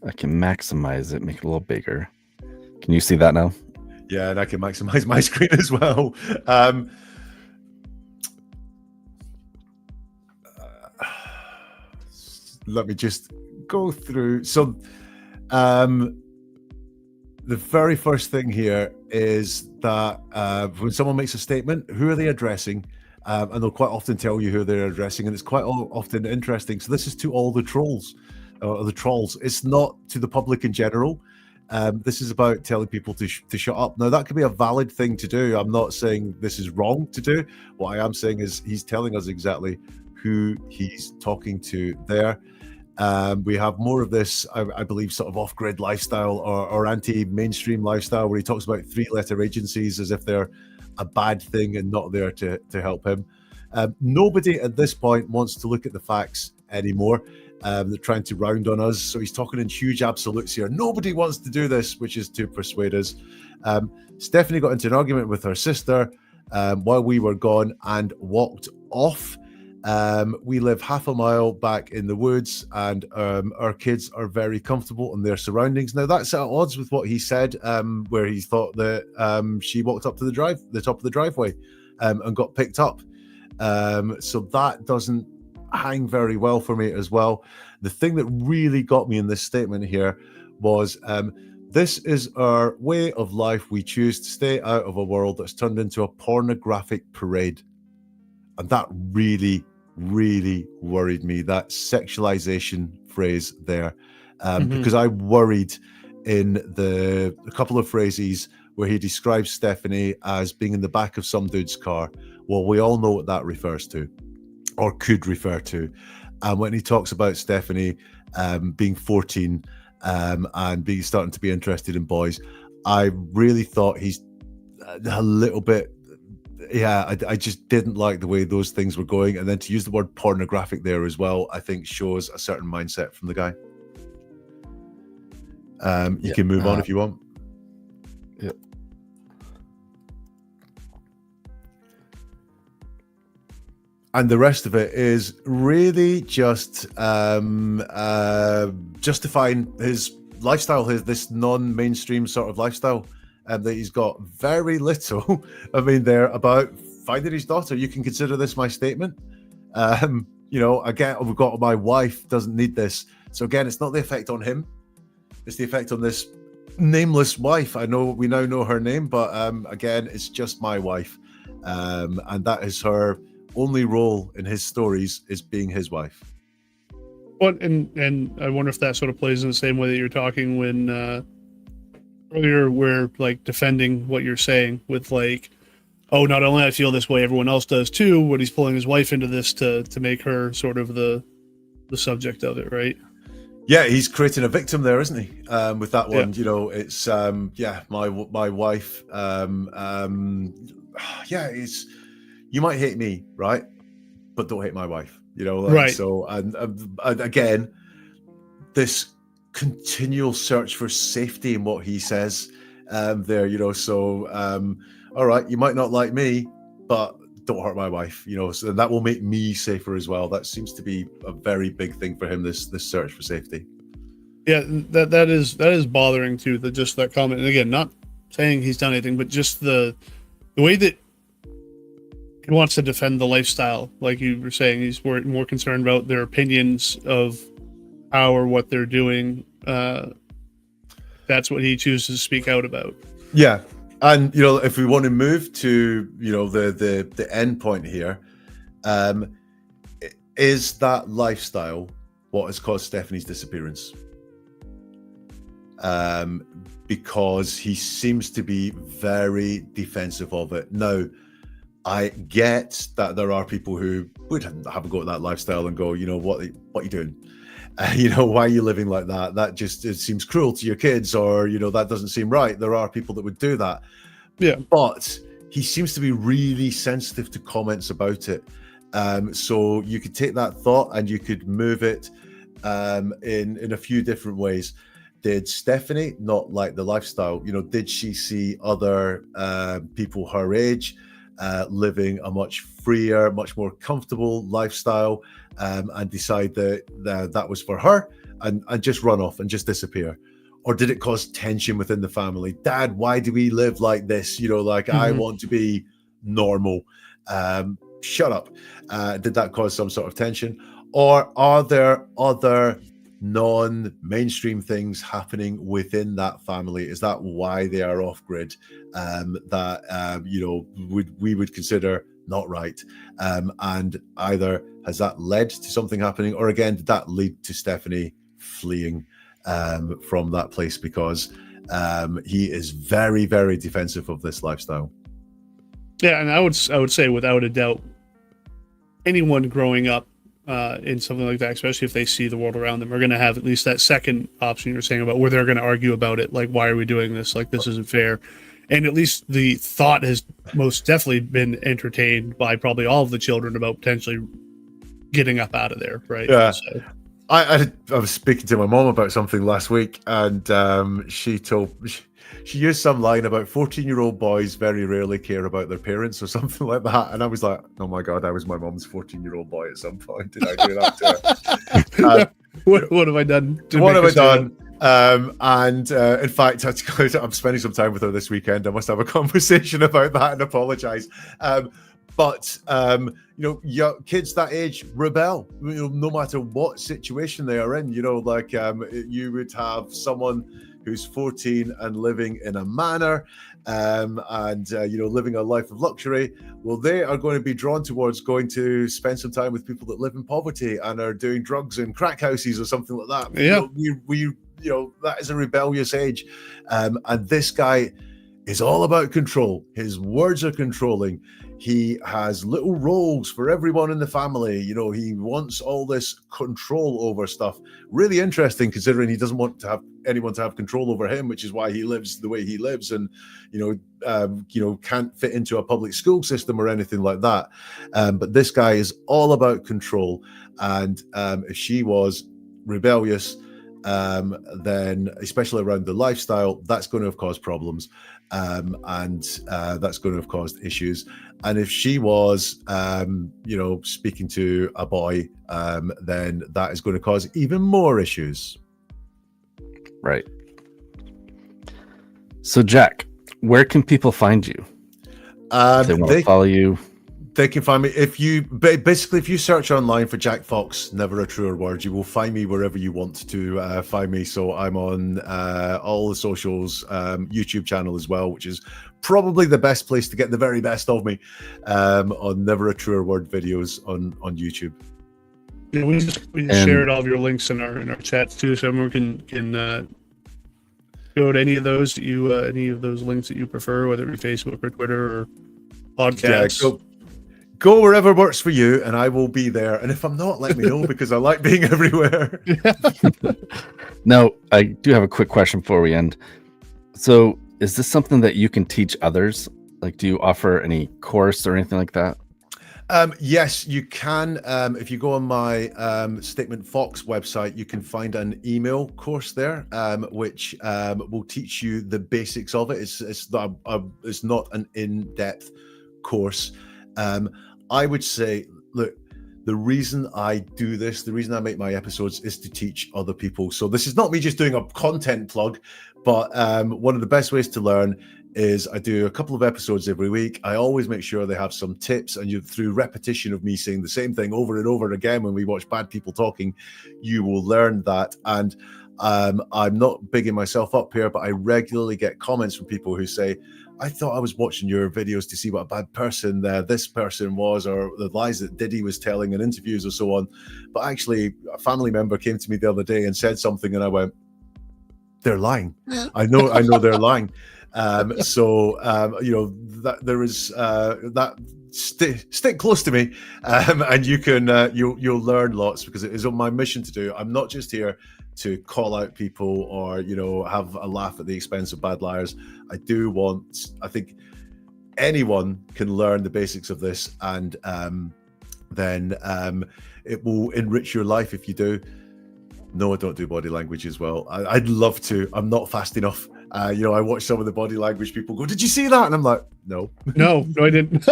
I can maximize it, make it a little bigger. Can you see that now? Yeah, and I can maximize my screen as well. Let me just go through. So, the very first thing here is that when someone makes a statement, who are they addressing? And they'll quite often tell you who they're addressing, and it's quite often interesting. So this is to all the trolls, or the trolls. It's not to the public in general. This is about telling people to shut up. Now, that could be a valid thing to do. I'm not saying this is wrong to do. What I am saying is he's telling us exactly who he's talking to there. We have more of this, I believe, sort of off-grid lifestyle or anti-mainstream lifestyle where he talks about three-letter agencies as if they're a bad thing and not there to help him. Nobody at this point wants to look at the facts anymore. They're trying to round on us. So he's talking in huge absolutes here. Nobody wants to do this, which is to persuade us. Stefanie got into an argument with her sister while we were gone and walked off. We live half a mile back in the woods, and our kids are very comfortable in their surroundings. Now, that's at odds with what he said, where he thought that she walked up to the top of the driveway and got picked up. So that doesn't hang very well for me as well. The thing that really got me in this statement here was this is our way of life. We choose to stay out of a world that's turned into a pornographic parade. And that really worried me, that sexualization phrase there, because I worried in a couple of phrases where he describes Stefanie as being in the back of some dude's car. Well, we all know what that refers to, or could refer to. And when he talks about Stefanie being 14 and starting to be interested in boys, I really thought he's a little bit. Yeah, I just didn't like the way those things were going. And then to use the word pornographic there as well, I think shows a certain mindset from the guy. You can move on if you want. Yeah. And the rest of it is really just justifying his lifestyle, this non-mainstream sort of lifestyle. That he's got very little, there about finding his daughter. You can consider this my statement. Again, we've got my wife doesn't need this. So again, it's not the effect on him. It's the effect on this nameless wife. I know we now know her name, but again, it's just my wife. And that is her only role in his stories, is being his wife. Well, and I wonder if that sort of plays in the same way that you're talking when earlier we're like defending what you're saying with like, oh, not only I feel this way, everyone else does too. What he's pulling his wife into this to make her sort of the subject of it, right? Yeah, he's creating a victim there, isn't he? With that one, it's my wife. It's, you might hate me, right? But don't hate my wife. You know, like, Right. so and again, this continual search for safety in what he says there, you know. So all right, you might not like me, but don't hurt my wife, you know, so that will make me safer as well. That seems to be a very big thing for him, this search for safety. Yeah, that is bothering too. Just that comment, and again, not saying he's done anything, but just the way that he wants to defend the lifestyle, like you were saying, he's more concerned about their opinions of how or what they're doing. That's what he chooses to speak out about. Yeah. And, you know, if we want to move to, you know, the end point here, is that lifestyle what has caused Stefanie's disappearance? Because he seems to be very defensive of it. Now, I get that there are people who would have a go at that lifestyle and go, you know, what are you doing? You know, why are you living like that? That just, it seems cruel to your kids, or, you know, that doesn't seem right. There are people that would do that. Yeah. But he seems to be really sensitive to comments about it. So you could take that thought and you could move it in a few different ways. Did Stefanie not like the lifestyle? You know, did she see other people her age living a much freer, much more comfortable lifestyle, and decide that was for her and just run off and just disappear? Or did it cause tension within the family? Dad, why do we live like this? You know, like, I want to be normal. Shut up. Did that cause some sort of tension? Or are there other non-mainstream things happening within that family? Is that why they are off grid? That you know, we would consider not right, and either has that led to something happening, or again, did that lead to Stefanie fleeing from that place, because he is very, very defensive of this lifestyle. Yeah, and I would say without a doubt, anyone growing up in something like that, especially if they see the world around them, are going to have at least that second option you're saying about where they're going to argue about it, like, why are we doing this? Like, this isn't fair. And at least the thought has most definitely been entertained by probably all of the children about potentially getting up out of there, right? Yeah. So. I was speaking to my mom about something last week, and she used some line about 14-year-old boys very rarely care about their parents or something like that. And I was like, oh my God, I was my mom's 14-year-old boy at some point. Did I do that to her? What have I done? What have I done? In fact, I'm spending some time with her this weekend. I must have a conversation about that and apologize. But you know, kids that age rebel, you know, no matter what situation they are in. You know, like you would have someone who's 14 and living in a manor, and you know, living a life of luxury. Well, they are going to be drawn towards going to spend some time with people that live in poverty and are doing drugs in crack houses or something like that. Yeah, you know, that is a rebellious age, and this guy is all about control. His words are controlling. He has little roles for everyone in the family. You know, he wants all this control over stuff. Really interesting, considering he doesn't want to have anyone to have control over him, which is why he lives the way he lives, and you know, can't fit into a public school system or anything like that. But this guy is all about control, and if she was rebellious, then especially around the lifestyle, that's going to have caused problems, and that's going to have caused issues. And if she was, you know, speaking to a boy, then that is going to cause even more issues. Right. So, Jack, where can people find you? If they want to follow you. They can find me if you search online for Jack Fox, never a truer word, you will find me wherever you want to find me. So I'm on all the socials, YouTube channel as well, which is probably the best place to get the very best of me, on never a truer word videos on YouTube. Yeah, we just shared all of your links in our chats too, so everyone can go to any of those links that you prefer, whether it be Facebook or Twitter or podcasts. Yeah, go wherever works for you, and I will be there. And if I'm not, let me know, because I like being everywhere. Now, I do have a quick question before we end. So, is this something that you can teach others? Like, do you offer any course or anything like that? Yes, you can. If you go on my Statement Fox website, you can find an email course there, which will teach you the basics of it. It's not an in-depth course. I would say, look, the reason I do this, the reason I make my episodes is to teach other people. So this is not me just doing a content plug, but one of the best ways to learn is I do a couple of episodes every week. I always make sure they have some tips, and through repetition of me saying the same thing over and over again when we watch bad people talking, you will learn that. And I'm not bigging myself up here, but I regularly get comments from people who say, I thought I was watching your videos to see what a bad person this person was, or the lies that Diddy was telling in interviews or so on. But actually, a family member came to me the other day and said something, and I went, they're lying. I know they're lying. That there is that stick close to me, and you can you'll learn lots, because it is on my mission to do. I'm not just here to call out people or have a laugh at the expense of bad liars. I think anyone can learn the basics of this, and then it will enrich your life if you do. No, I don't do body language as well. I'd love to. I'm not fast enough. I watch some of the body language people go, did you see that? And I'm like, no, I didn't.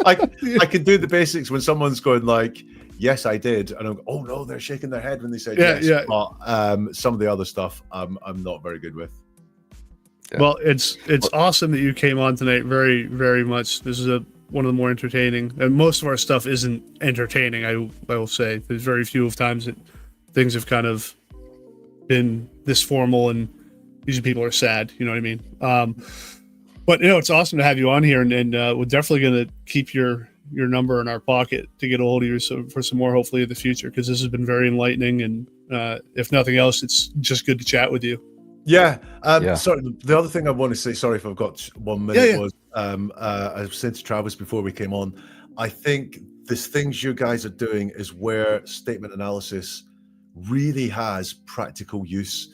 I can do the basics when someone's going like, yes, I did. And I'm, oh no, they're shaking their head when they say yes. Yeah. But some of the other stuff I'm not very good with. Yeah. Well, it's awesome that you came on tonight. Very, very much. This is one of the more entertaining, and most of our stuff isn't entertaining. I will say there's very few of times that things have kind of been this formal, and usually people are sad. You know what I mean? But it's awesome to have you on here, and we're definitely going to keep your number in our pocket to get a hold of you for some more, hopefully in the future, because this has been very enlightening, and if nothing else, it's just good to chat with you. Yeah. Sorry, the other thing I want to say, sorry if I've got 1 minute, was I said to Travis before we came on, I think these things you guys are doing is where statement analysis really has practical use,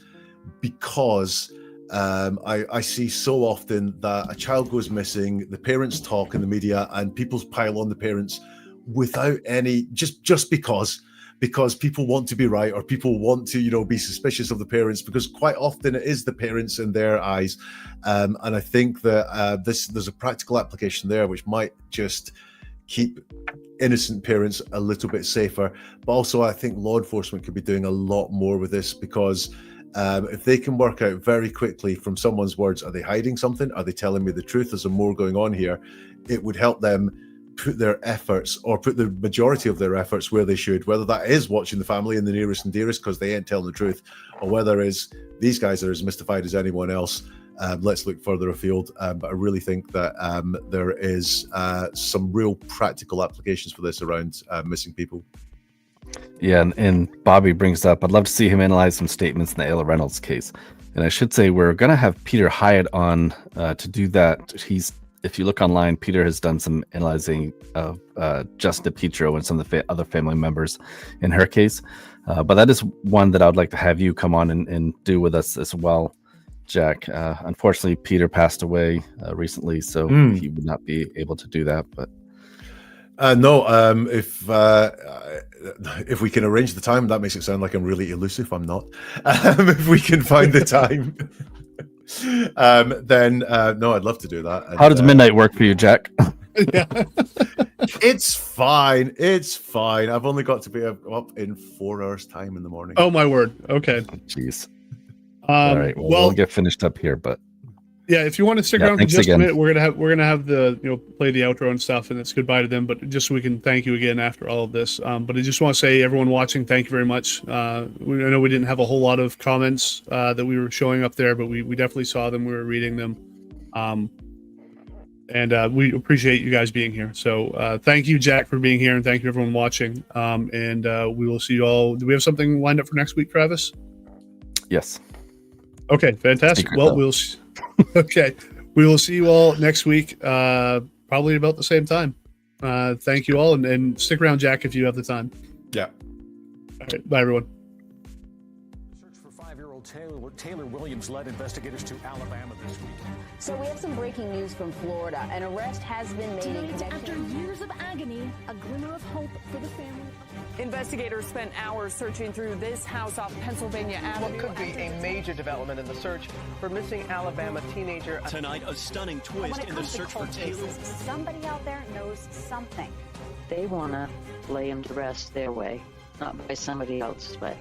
because I see so often that a child goes missing, the parents talk in the media, and people pile on the parents without any, just because people want to be right, or people want to be suspicious of the parents, because quite often it is the parents in their eyes. And I think that there's a practical application there which might just keep innocent parents a little bit safer. But also I think law enforcement could be doing a lot more with this, because if they can work out very quickly from someone's words, are they hiding something? Are they telling me the truth? Is there more going on here? It would help them put their efforts, or put the majority of their efforts where they should, whether that is watching the family and the nearest and dearest because they ain't telling the truth, or whether it's these guys are as mystified as anyone else. Let's look further afield. But I really think that there is some real practical applications for this around missing people. Yeah, and Bobby brings up, I'd love to see him analyze some statements in the Ayla Reynolds case. And I should say, we're going to have Peter Hyatt on to do that. If you look online, Peter has done some analyzing of Jessica Petro and some of the other family members in her case. But that is one that I would like to have you come on and do with us as well, Jack. Unfortunately, Peter passed away recently, so he would not be able to do that. But if we can arrange the time, that makes it sound like I'm really elusive. I'm not. If we can find the time, then no, I'd love to do that. And, how does midnight work for you, Jack? It's fine. I've only got to be up in 4 hours time in the morning. Oh my word. Okay. Jeez. All right. Well, we'll get finished up here, but yeah, if you want to stick around for just a minute, we're gonna have the play the outro and stuff, and it's goodbye to them. But just so we can thank you again after all of this. But I just want to say, everyone watching, thank you very much. I know we didn't have a whole lot of comments that we were showing up there, but we definitely saw them. We were reading them, and we appreciate you guys being here. So thank you, Jack, for being here, and thank you everyone watching. And we will see you all. Do we have something lined up for next week, Travis? Yes. Okay, fantastic. Well, okay, we will see you all next week, probably about the same time. Thank you all, and stick around, Jack, if you have the time. Yeah. All right, bye, everyone. Search for 5-year-old Taylor Williams led investigators to Alabama this week. So we have some breaking news from Florida. An arrest has been made in Tonight, connection. after years of agony, a glimmer of hope for the family. Investigators spent hours searching through this house off Pennsylvania Avenue. What could be a major development in the search for missing Alabama teenager. Tonight, a stunning twist in the search for Taylor. Somebody out there knows something. They want to lay him to rest their way, not by somebody else's way.